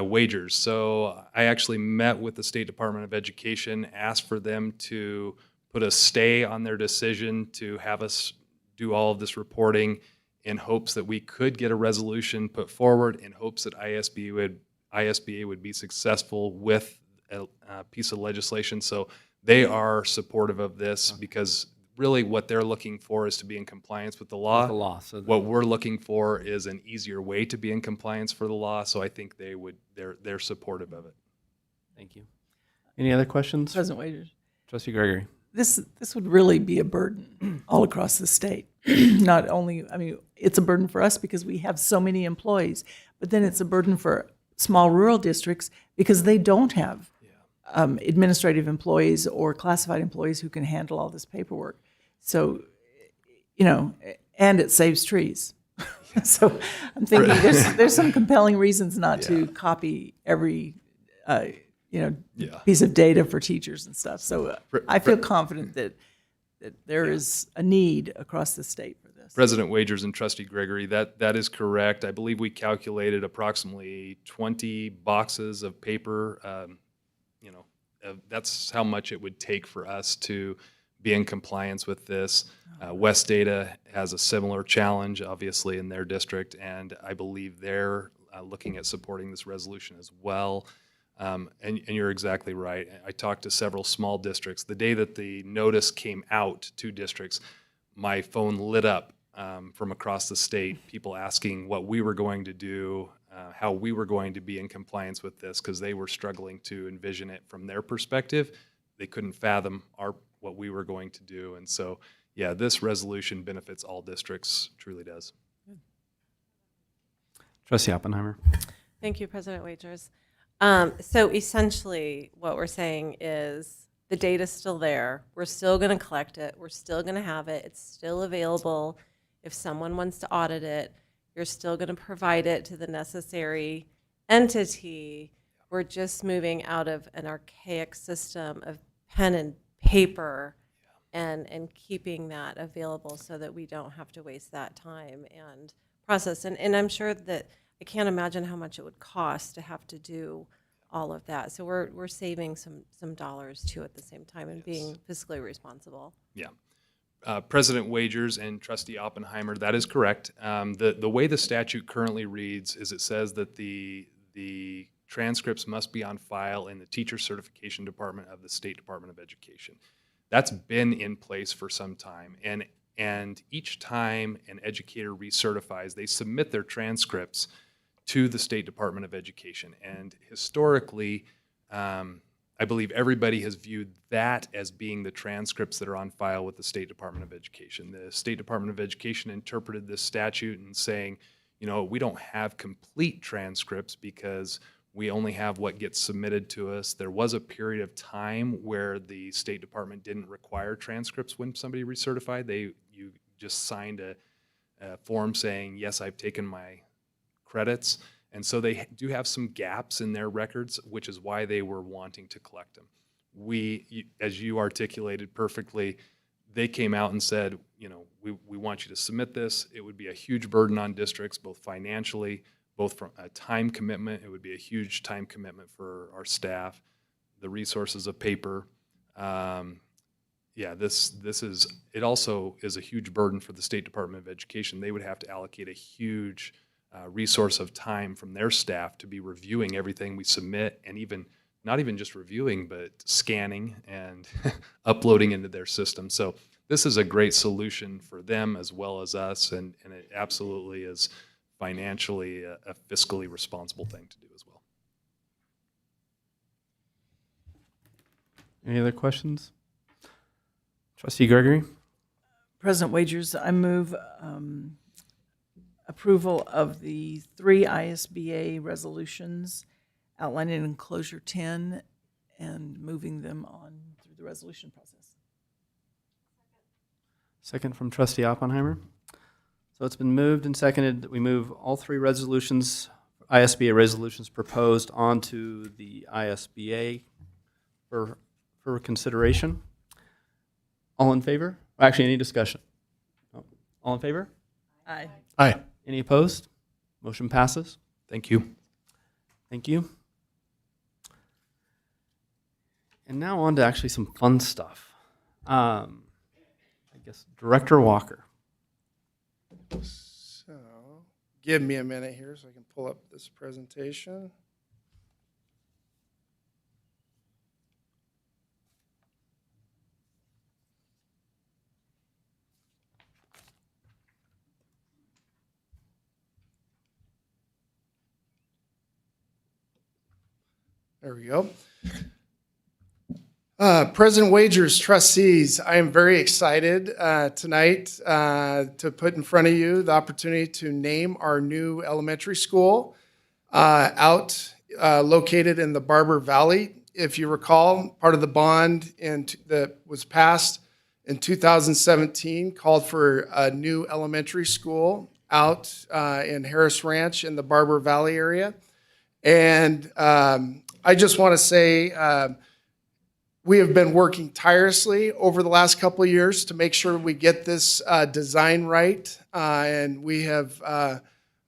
Wagers. So I actually met with the State Department of Education, asked for them to put a stay on their decision to have us do all of this reporting in hopes that we could get a resolution put forward, in hopes that ISBA would be successful with a piece of legislation. So they are supportive of this because really what they're looking for is to be in compliance with the law. What we're looking for is an easier way to be in compliance for the law. So I think they're supportive of it.
Thank you. Any other questions?
President Wagers.
Trustee Gregory.
This would really be a burden all across the state. Not only, I mean, it's a burden for us because we have so many employees, but then it's a burden for small rural districts because they don't have administrative employees or classified employees who can handle all this paperwork. So, and it saves trees. So I'm thinking there's some compelling reasons not to copy every, piece of data for teachers and stuff. So I feel confident that there is a need across the state for this.
President Wagers and Trustee Gregory, that is correct. I believe we calculated approximately 20 boxes of paper. That's how much it would take for us to be in compliance with this. West Data has a similar challenge, obviously, in their district, and I believe they're looking at supporting this resolution as well. And you're exactly right. I talked to several small districts. The day that the notice came out to districts, my phone lit up from across the state, people asking what we were going to do, how we were going to be in compliance with this, because they were struggling to envision it from their perspective. They couldn't fathom what we were going to do. And so, yeah, this resolution benefits all districts, truly does.
Trustee Oppenheimer.
Thank you, President Wagers. So essentially, what we're saying is the data's still there. We're still going to collect it. We're still going to have it. It's still available. If someone wants to audit it, you're still going to provide it to the necessary entity. We're just moving out of an archaic system of pen and paper and keeping that available so that we don't have to waste that time and process. And I'm sure that I can't imagine how much it would cost to have to do all of that. So we're saving some dollars too at the same time and being fiscally responsible.
Yeah. President Wagers and Trustee Oppenheimer, that is correct. The way the statute currently reads is it says that the transcripts must be on file in the teacher certification department of the State Department of Education. That's been in place for some time. And each time an educator recertifies, they submit their transcripts to the State Department of Education. And historically, I believe everybody has viewed that as being the transcripts that are on file with the State Department of Education. The State Department of Education interpreted this statute and saying, we don't have complete transcripts because we only have what gets submitted to us. There was a period of time where the State Department didn't require transcripts when somebody recertified. You just signed a form saying, yes, I've taken my credits. And so they do have some gaps in their records, which is why they were wanting to collect them. As you articulated perfectly, they came out and said, we want you to submit this. It would be a huge burden on districts, both financially, both from a time commitment. It would be a huge time commitment for our staff, the resources of paper. It also is a huge burden for the State Department of Education. They would have to allocate a huge resource of time from their staff to be reviewing everything we submit, and not even just reviewing, but scanning and uploading into their system. So this is a great solution for them as well as us, and it absolutely is financially a fiscally responsible thing to do as well.
Any other questions? Trustee Gregory.
President Wagers, I move approval of the 3 ISBA resolutions outlined in enclosure 10 and moving them on through the resolution process.
Second from Trustee Oppenheimer. So it's been moved and seconded that we move all 3 resolutions, ISBA resolutions proposed onto the ISBA for consideration. All in favor? Actually, any discussion? All in favor?
Aye.
Aye.
Any opposed? Motion passes.
Thank you.
Thank you. And now on to actually some fun stuff. I guess Director Walker.
So, give me a minute here so I can pull up this presentation. There we go. President Wagers, trustees, I am very excited tonight to put in front of you the opportunity to name our new elementary school located in the Barber Valley. If you recall, part of the bond that was passed in 2017 called for a new elementary school out in Harris Ranch in the Barber Valley area. And I just want to say we have been working tirelessly over the last couple of years to make sure we get this design right. And we have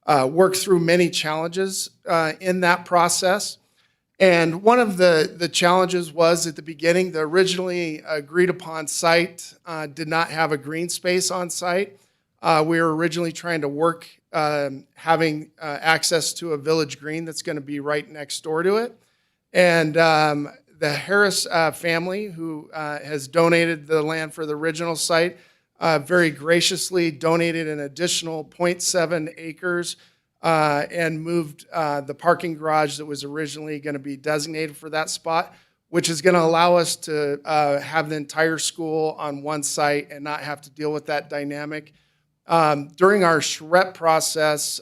worked through many challenges in that process. And one of the challenges was at the beginning, the originally agreed upon site did not have a green space on site. We were originally trying to work having access to a village green that's going to be right next door to it. And the Harris family, who has donated the land for the original site, very graciously donated an additional 0.7 acres and moved the parking garage that was originally going to be designated for that spot, which is going to allow us to have the entire school on one site and not have to deal with that dynamic. During our charrette process,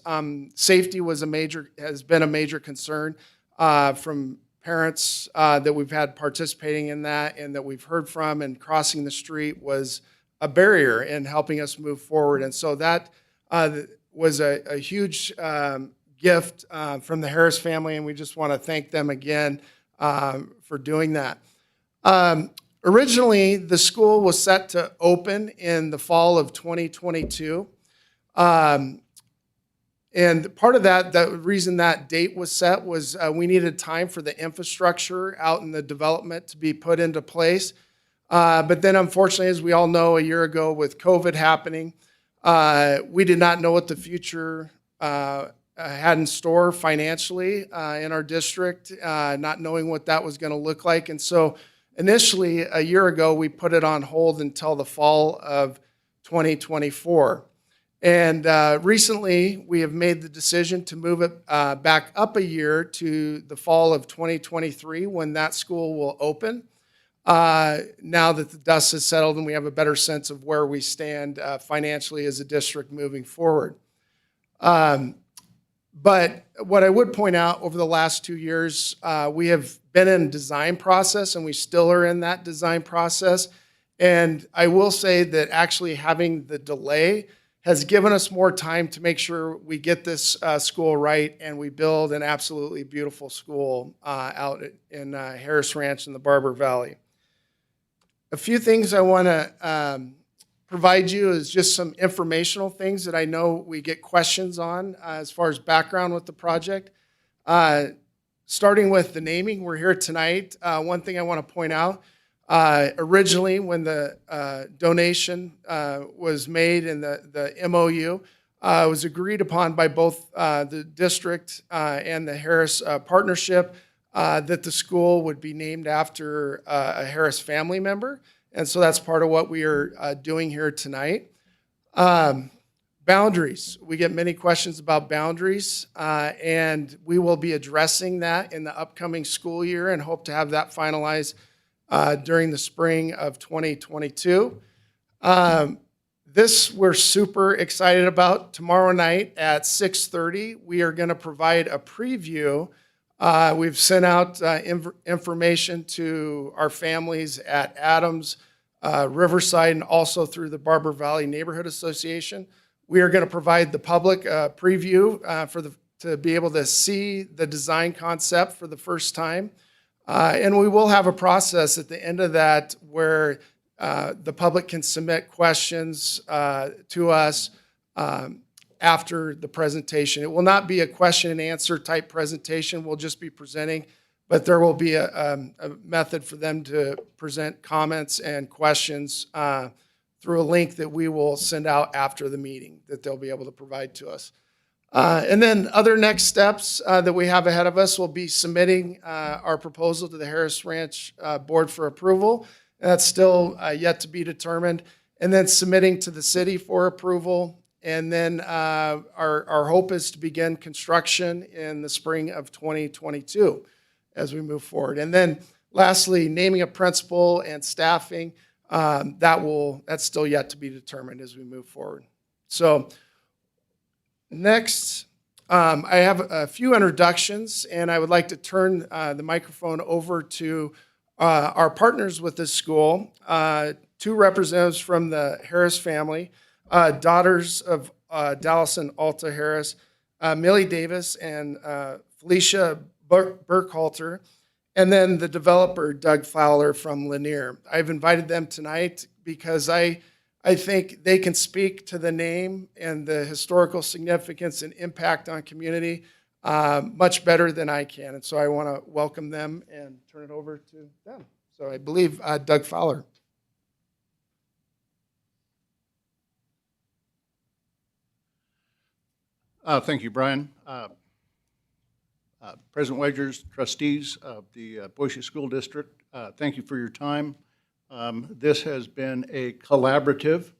safety has been a major concern from parents that we've had participating in that and that we've heard from, and crossing the street was a barrier in helping us move forward. And so that was a huge gift from the Harris family, and we just want to thank them again for doing that. Originally, the school was set to open in the fall of 2022. And part of that, the reason that date was set was we needed time for the infrastructure out in the development to be put into place. But then unfortunately, as we all know, a year ago with COVID happening, we did not know what the future had in store financially in our district, not knowing what that was going to look like. And so initially, a year ago, we put it on hold until the fall of 2024. And recently, we have made the decision to move it back up a year to the fall of 2023 when that school will open. Now that the dust has settled and we have a better sense of where we stand financially as a district moving forward. But what I would point out, over the last 2 years, we have been in design process, and we still are in that design process. And I will say that actually having the delay has given us more time to make sure we get this school right and we build an absolutely beautiful school out in Harris Ranch in the Barber Valley. A few things I want to provide you is just some informational things that I know we get questions on as far as background with the project. Starting with the naming, we're here tonight. One thing I want to point out, originally when the donation was made in the MOU, it was agreed upon by both the district and the Harris partnership that the school would be named after a Harris family member. And so that's part of what we are doing here tonight. Boundaries. We get many questions about boundaries, and we will be addressing that in the upcoming school year and hope to have that finalized during the spring of 2022. This we're super excited about. Tomorrow night at 6:30, we are going to provide a preview. We've sent out information to our families at Adams, Riverside, and also through the Barber Valley Neighborhood Association. We are going to provide the public a preview to be able to see the design concept for the first time. And we will have a process at the end of that where the public can submit questions to us after the presentation. It will not be a question and answer type presentation. We'll just be presenting, but there will be a method for them to present comments and questions through a link that we will send out after the meeting that they'll be able to provide to us. And then other next steps that we have ahead of us will be submitting our proposal to the Harris Ranch Board for approval. That's still yet to be determined. And then submitting to the city for approval. And then our hope is to begin construction in the spring of 2022 as we move forward. And then lastly, naming a principal and staffing, that's still yet to be determined as we move forward. So next, I have a few introductions, and I would like to turn the microphone over to our partners with this school, two representatives from the Harris family, daughters of Dallas and Alta Harris, Millie Davis and Felicia Burkhalter, and then the developer, Doug Fowler from Lanier. I've invited them tonight because I think they can speak to the name and the historical significance and impact on community much better than I can. And so I want to welcome them and turn it over to them. So I believe Doug Fowler.
Thank you, Brian. President Wagers, trustees of the Boise School District, thank you for your time. This has been a collaborative,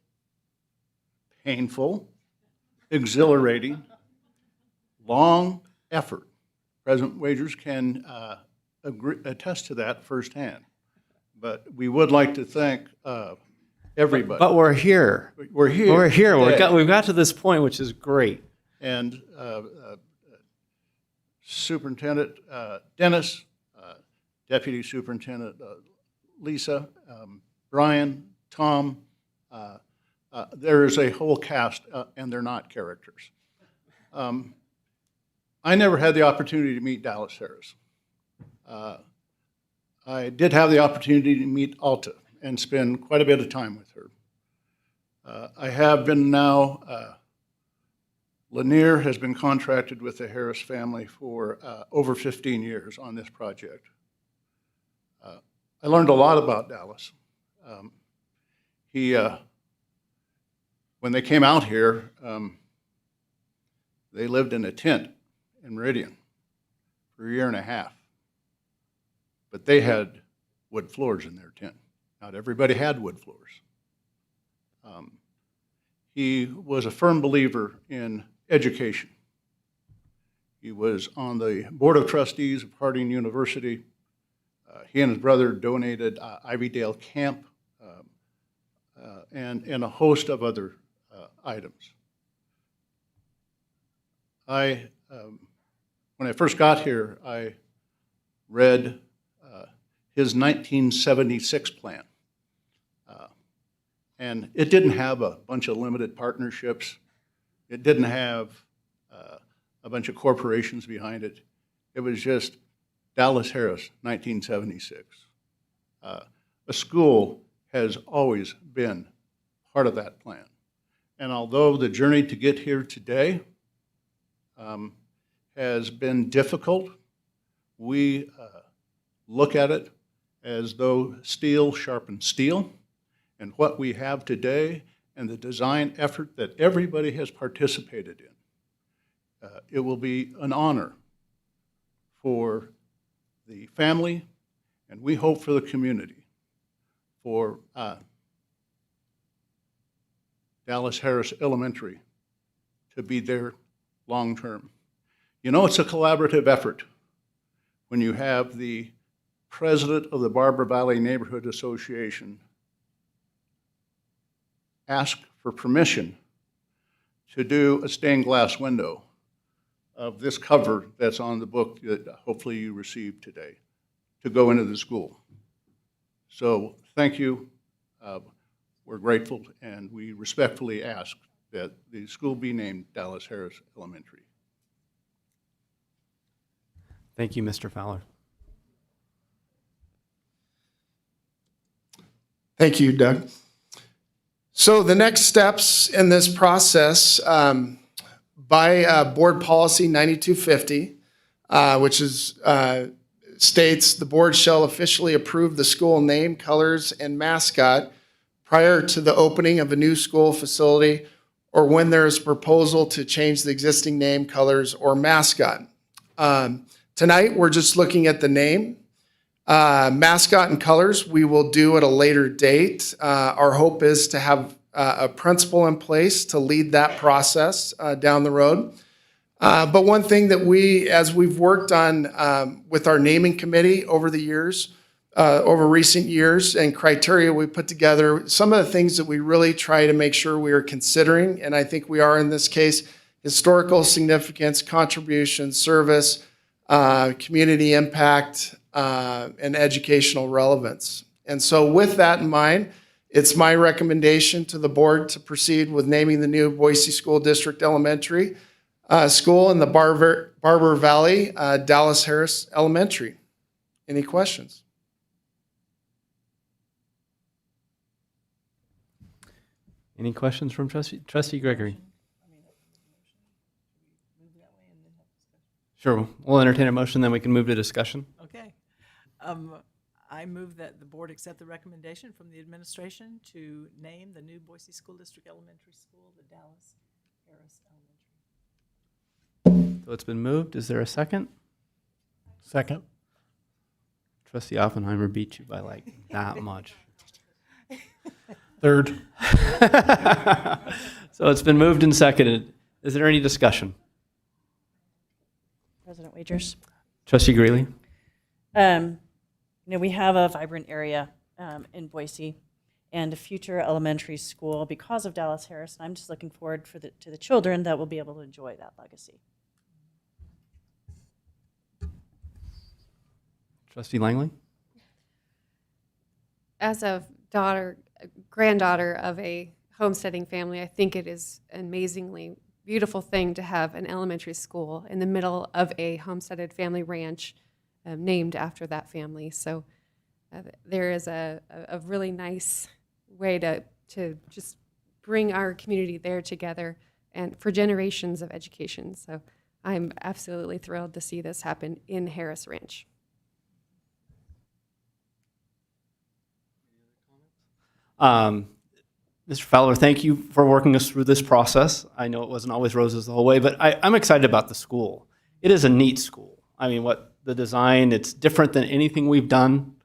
painful, exhilarating, long effort. President Wagers can attest to that firsthand. But we would like to thank everybody.
But we're here.
We're here.
We're here.
Today.
We've got to this point, which is great.
And Superintendent Dennis, Deputy Superintendent Lisa, Brian, Tom, there is a whole cast, and they're not characters. I never had the opportunity to meet Dallas Harris. I did have the opportunity to meet Alta and spend quite a bit of time with her. I have been now, Lanier has been contracted with the Harris family for over 15 years on this project. I learned a lot about Dallas. When they came out here, they lived in a tent in Meridian for a year and a half. But they had wood floors in their tent. Not everybody had wood floors. He was a firm believer in education. He was on the Board of Trustees of Harding University. He and his brother donated Ivydale Camp and a host of other items. When I first got here, I read his 1976 plan. And it didn't have a bunch of limited partnerships. It didn't have a bunch of corporations behind it. It was just Dallas Harris, 1976. A school has always been part of that plan. And although the journey to get here today has been difficult, we look at it as though steel sharpens steel. And what we have today and the design effort that everybody has participated in, it will be an honor for the family, and we hope for the community, for Dallas Harris Elementary to be there long term. You know, it's a collaborative effort when you have the president of the Barber Valley Neighborhood Association ask for permission to do a stained glass window of this cover that's on the book that hopefully you received today to go into the school. So thank you. We're grateful, and we respectfully ask that the school be named Dallas Harris Elementary.
Thank you, Mr. Fowler.
Thank you, Doug. So the next steps in this process, by Board Policy 9250, which is, states the board shall officially approve the school name, colors, and mascot prior to the opening of a new school facility or when there is a proposal to change the existing name, colors, or mascot. Tonight, we're just looking at the name. Mascot and colors we will do at a later date. Our hope is to have a principal in place to lead that process down the road. But one thing that as we've worked on with our naming committee over the years, over recent years, and criteria we put together, some of the things that we really try to make sure we are considering, and I think we are in this case, historical significance, contribution, service, community impact, and educational relevance. And so with that in mind, it's my recommendation to the board to proceed with naming the new Boise School District Elementary School in the Barber Valley, Dallas Harris Elementary. Any questions?
Any questions from Trustee Gregory? Sure, we'll entertain a motion, then we can move to discussion.
Okay. I move that the board accept the recommendation from the administration to name the new Boise School District Elementary School the Dallas Harris Elementary.
So it's been moved. Is there a second?
Second.
Trustee Oppenheimer beat you by like that much.
Third.
So it's been moved and seconded. Is there any discussion?
President Wagers.
Trustee Greeley?
We have a vibrant area in Boise and a future elementary school because of Dallas Harris. And I'm just looking forward to the children that will be able to enjoy that legacy.
Trustee Langley?
As a granddaughter of a homesteading family, I think it is an amazingly beautiful thing to have an elementary school in the middle of a homesteaded family ranch named after that family. So there is a really nice way to just bring our community there together and for generations of education. So I'm absolutely thrilled to see this happen in Harris Ranch.
Mr. Fowler, thank you for working us through this process. I know it wasn't always roses the whole way, but I'm excited about the school. It is a neat school. I mean, the design, it's different than anything we've done.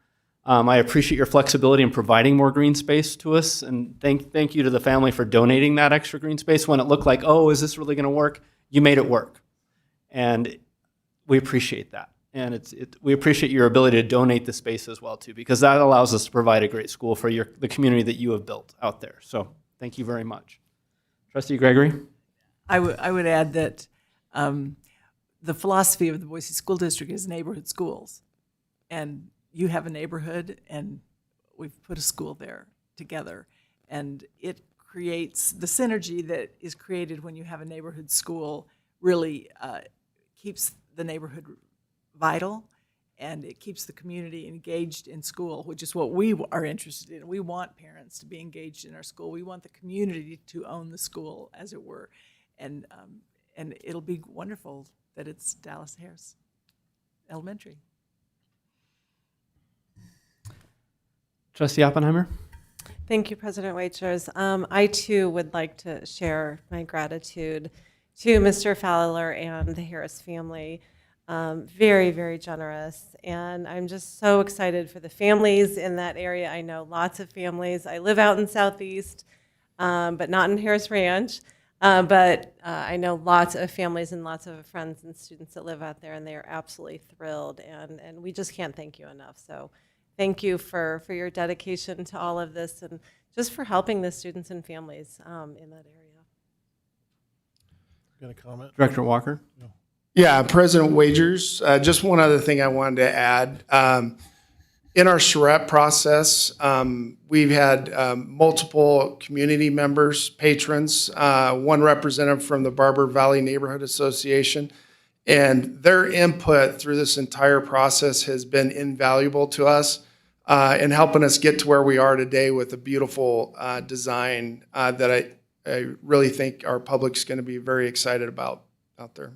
I appreciate your flexibility in providing more green space to us, and thank you to the family for donating that extra green space when it looked like, oh, is this really going to work? You made it work, and we appreciate that. And we appreciate your ability to donate the space as well, too, because that allows us to provide a great school for the community that you have built out there. So thank you very much. Trustee Gregory?
I would add that the philosophy of the Boise School District is neighborhood schools. And you have a neighborhood, and we've put a school there together. And it creates the synergy that is created when you have a neighborhood school, really keeps the neighborhood vital, and it keeps the community engaged in school, which is what we are interested in. We want parents to be engaged in our school. We want the community to own the school, as it were. And it'll be wonderful that it's Dallas Harris Elementary.
Trustee Oppenheimer?
Thank you, President Wagers. I, too, would like to share my gratitude to Mr. Fowler and the Harris family. Very, very generous. And I'm just so excited for the families in that area. I know lots of families. I live out in Southeast, but not in Harris Ranch. But I know lots of families and lots of friends and students that live out there, and they are absolutely thrilled. And we just can't thank you enough. So thank you for your dedication to all of this and just for helping the students and families in that area.
Got a comment?
Director Walker?
No.
Yeah, President Wagers, just one other thing I wanted to add. In our charrette process, we've had multiple community members, patrons, one representative from the Barber Valley Neighborhood Association, and their input through this entire process has been invaluable to us in helping us get to where we are today with a beautiful design that I really think our public's going to be very excited about out there.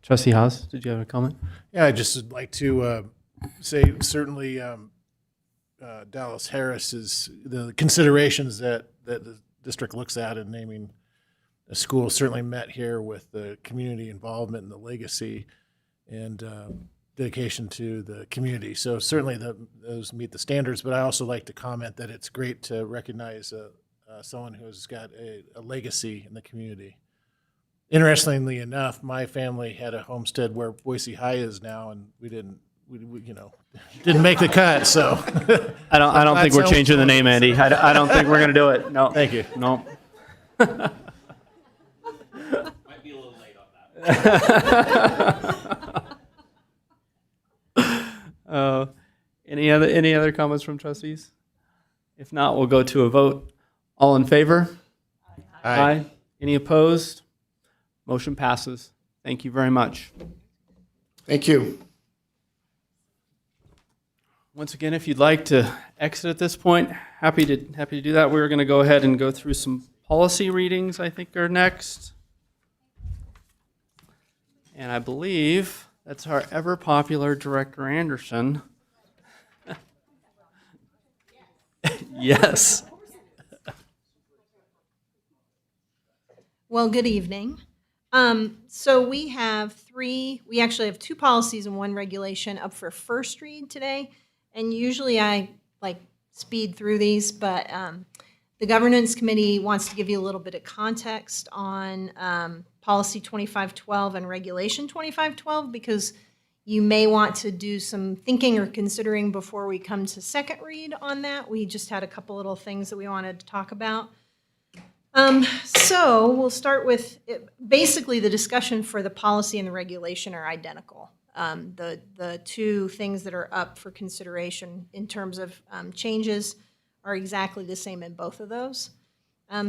Trustee Haas, did you have a comment?
Yeah, I'd just like to say certainly Dallas Harris is the considerations that the district looks at in naming a school certainly met here with the community involvement and the legacy and dedication to the community. So certainly those meet the standards, but I also like to comment that it's great to recognize someone who's got a legacy in the community. Interestingly enough, my family had a homestead where Boise High is now, and we didn't make the cut. So
I don't think we're changing the name, Andy. I don't think we're going to do it. No.
Thank you.
No.
Might be a little late on that.
Any other comments from trustees? If not, we'll go to a vote. All in favor? Aye. Any opposed? Motion passes. Thank you very much.
Thank you.
Once again, if you'd like to exit at this point, happy to do that. We're going to go ahead and go through some policy readings, I think, are next. And I believe that's our ever popular Director Anderson. Yes.
Well, good evening. So we actually have two policies and one regulation up for first read today. And usually I speed through these, but the Governance Committee wants to give you a little bit of context on Policy 2512 and Regulation 2512 because you may want to do some thinking or considering before we come to second read on that. We just had a couple little things that we wanted to talk about. So we'll start with basically the discussion for the policy and the regulation are identical. The two things that are up for consideration in terms of changes are exactly the same in both of those.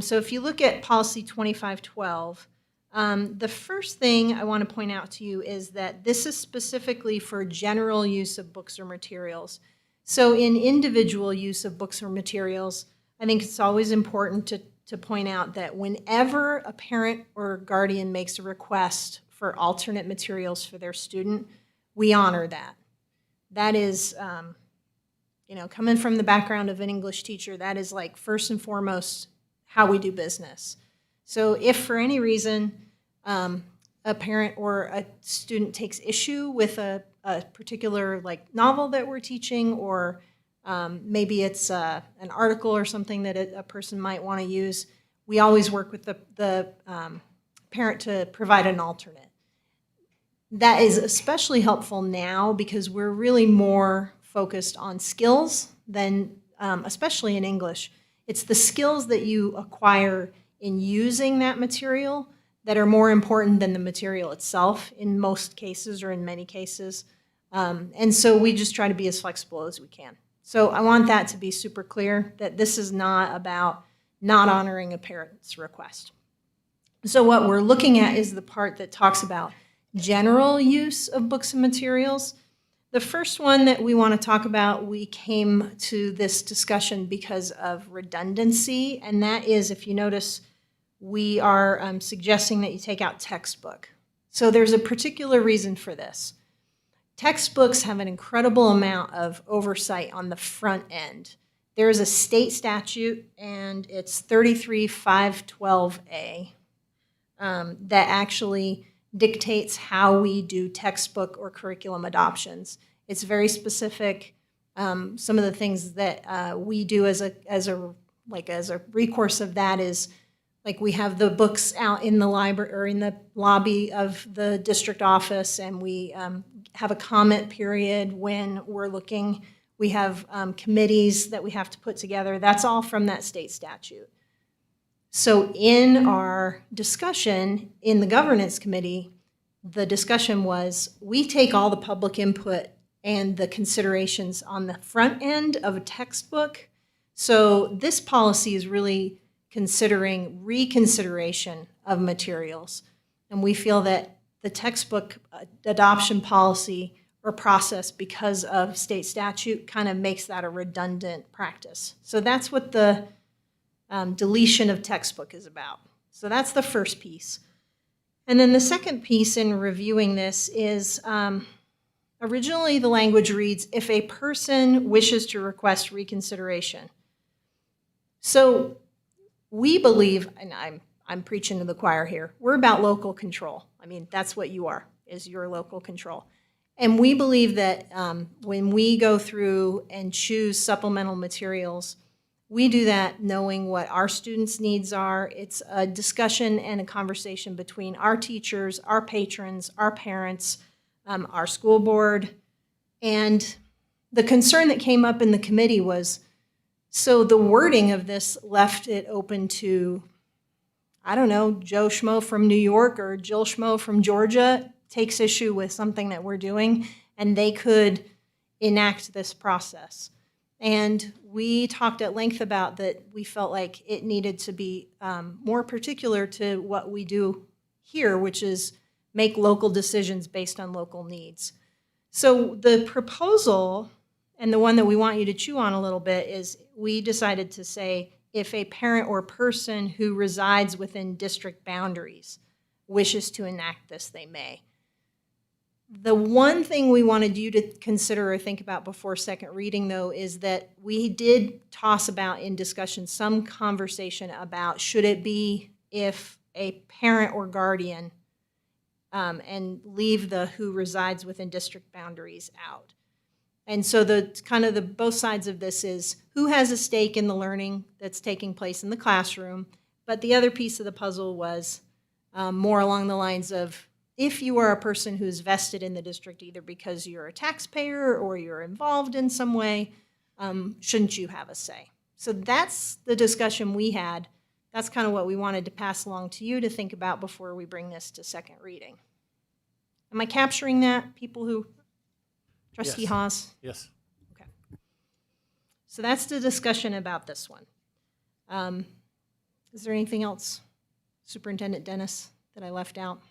So if you look at policy 2512, the first thing I want to point out to you is that this is specifically for general use of books or materials. So in individual use of books or materials, I think it's always important to point out that whenever a parent or guardian makes a request for alternate materials for their student, we honor that. That is, coming from the background of an English teacher, that is like first and foremost how we do business. So if for any reason a parent or a student takes issue with a particular novel that we're teaching, or maybe it's an article or something that a person might want to use, we always work with the parent to provide an alternate. That is especially helpful now because we're really more focused on skills than, especially in English. It's the skills that you acquire in using that material that are more important than the material itself in most cases or in many cases. And so we just try to be as flexible as we can. So I want that to be super clear that this is not about not honoring a parent's request. So what we're looking at is the part that talks about general use of books and materials. The first one that we want to talk about, we came to this discussion because of redundancy, and that is, if you notice, we are suggesting that you take out textbook. So there's a particular reason for this. Textbooks have an incredible amount of oversight on the front end. There is a state statute, and it's 33512A, that actually dictates how we do textbook or curriculum adoptions. It's very specific. Some of the things that we do as a recourse of that is, we have the books out in the library or in the lobby of the district office, and we have a comment period when we're looking. We have committees that we have to put together. That's all from that state statute. So in our discussion in the governance committee, the discussion was we take all the public input and the considerations on the front end of a textbook. So this policy is really considering reconsideration of materials. And we feel that the textbook adoption policy or process, because of state statute, kind of makes that a redundant practice. So that's what the deletion of textbook is about. So that's the first piece. And then the second piece in reviewing this is originally the language reads, if a person wishes to request reconsideration. So we believe, and I'm preaching to the choir here, we're about local control. I mean, that's what you are, is your local control. And we believe that when we go through and choose supplemental materials, we do that knowing what our students' needs are. It's a discussion and a conversation between our teachers, our patrons, our parents, our school board. And the concern that came up in the committee was, so the wording of this left it open to I don't know, Joe Schmo from New York or Jill Schmo from Georgia takes issue with something that we're doing, and they could enact this process. And we talked at length about that. We felt like it needed to be more particular to what we do here, which is make local decisions based on local needs. So the proposal, and the one that we want you to chew on a little bit, is we decided to say if a parent or person who resides within district boundaries wishes to enact this, they may. The one thing we wanted you to consider or think about before second reading, though, is that we did toss about in discussion some conversation about should it be if a parent or guardian and leave the who resides within district boundaries out. And so the kind of the both sides of this is who has a stake in the learning that's taking place in the classroom, but the other piece of the puzzle was more along the lines of if you are a person who's vested in the district, either because you're a taxpayer or you're involved in some way, shouldn't you have a say? So that's the discussion we had. That's kind of what we wanted to pass along to you to think about before we bring this to second reading. Am I capturing that, people who, Trustee
Yes.
Haas?
Yes.
Okay. So that's the discussion about this one. Is there anything else, Superintendent Dennis, that I left out?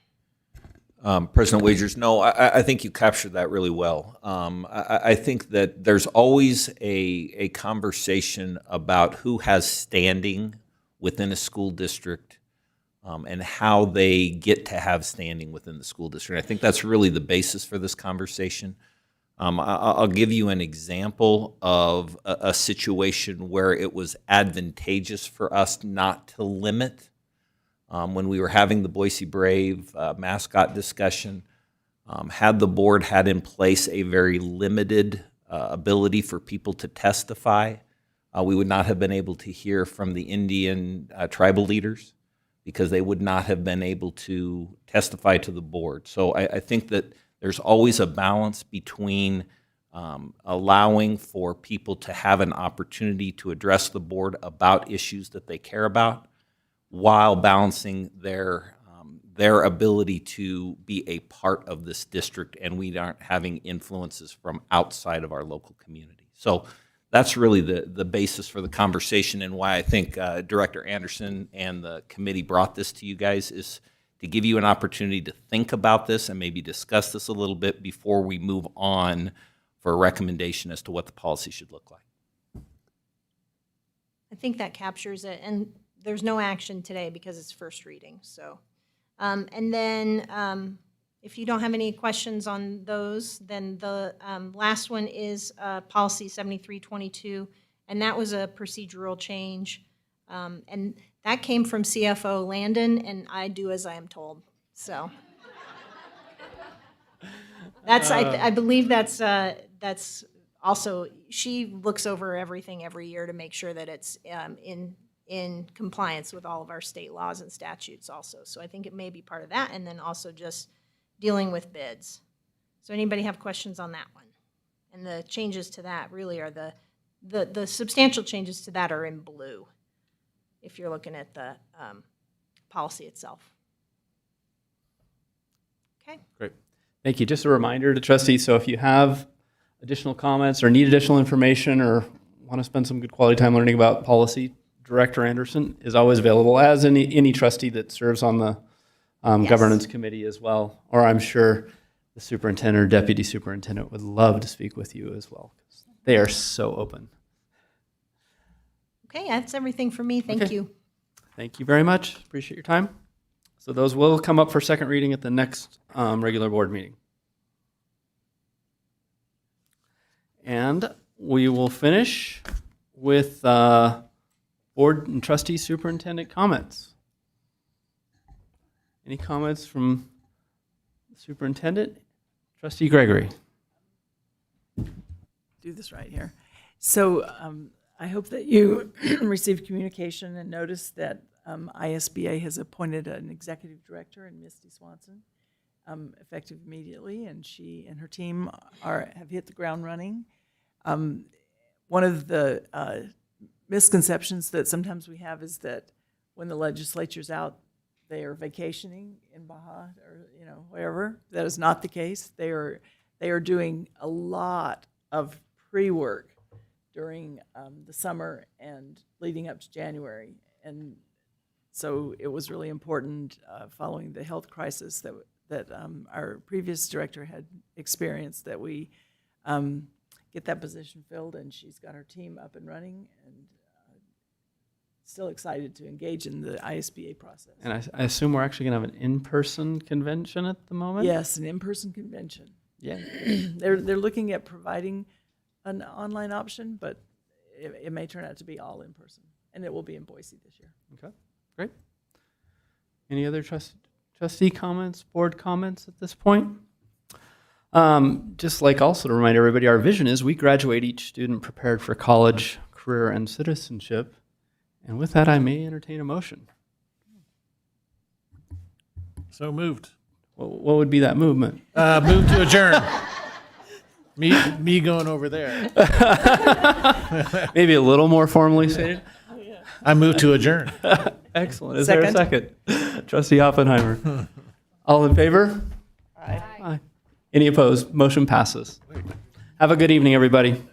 President Wagers, no, I think you captured that really well. I think that there's always a conversation about who has standing within a school district and how they get to have standing within the school district. I think that's really the basis for this conversation. I'll give you an example of a situation where it was advantageous for us not to limit. When we were having the Boise Brave mascot discussion, had the board had in place a very limited ability for people to testify, we would not have been able to hear from the Indian tribal leaders because they would not have been able to testify to the board. So I think that there's always a balance between allowing for people to have an opportunity to address the board about issues that they care about, while balancing their ability to be a part of this district, and we aren't having influences from outside of our local community. So that's really the basis for the conversation, and why I think Director Anderson and the committee brought this to you guys, is to give you an opportunity to think about this and maybe discuss this a little bit before we move on for a recommendation as to what the policy should look like.
I think that captures it, and there's no action today because it's first reading. So, and then if you don't have any questions on those, then the last one is Policy 7322, and that was a procedural change. And that came from CFO Landon, and I do as I am told. So that's I believe that's also, she looks over everything every year to make sure that it's in compliance with all of our state laws and statutes also. So I think it may be part of that, and then also just dealing with bids. So anybody have questions on that one? And the changes to that really are the substantial changes to that are in blue, if you're looking at the policy itself. Okay.
Great. Thank you. Just a reminder to trustees, so if you have additional comments or need additional information or want to spend some good quality time learning about policy, Director Anderson is always available, as any trustee that serves on the governance committee as well. Or I'm sure the superintendent or deputy superintendent would love to speak with you as well. They are so open.
Okay, that's everything for me. Thank you.
Thank you very much. Appreciate your time. So those will come up for second reading at the next regular board meeting. And we will finish with board and trustee superintendent comments. Any comments from the superintendent? Trustee Gregory.
Do this right here. So I hope that you received communication and noticed that ISBA has appointed an executive director in Misty Swanson, effective immediately, and she and her team have hit the ground running. One of the misconceptions that sometimes we have is that when the legislature's out, they are vacationing in Baja or, wherever. That is not the case. They are doing a lot of pre-work during the summer and leading up to January. And so it was really important, following the health crisis that our previous director had experienced, that we get that position filled, and she's got her team up and running, and still excited to engage in the ISBA process.
And I assume we're actually going to have an in-person convention at the moment?
Yes, an in-person convention.
Yeah.
They're looking at providing an online option, but it may turn out to be all in person, and it will be in Boise this year.
Okay, great. Any other trustee comments, board comments at this point? Just like also to remind everybody, our vision is we graduate each student prepared for college, career, and citizenship. And with that, I may entertain a motion.
So moved.
What would be that movement?
Move to adjourn. Me going over there.
Maybe a little more formally stated.
I move to adjourn.
Excellent. Is there a second? Trustee Oppenheimer. All in favor?
Aye.
Aye. Any opposed? Motion passes. Have a good evening, everybody.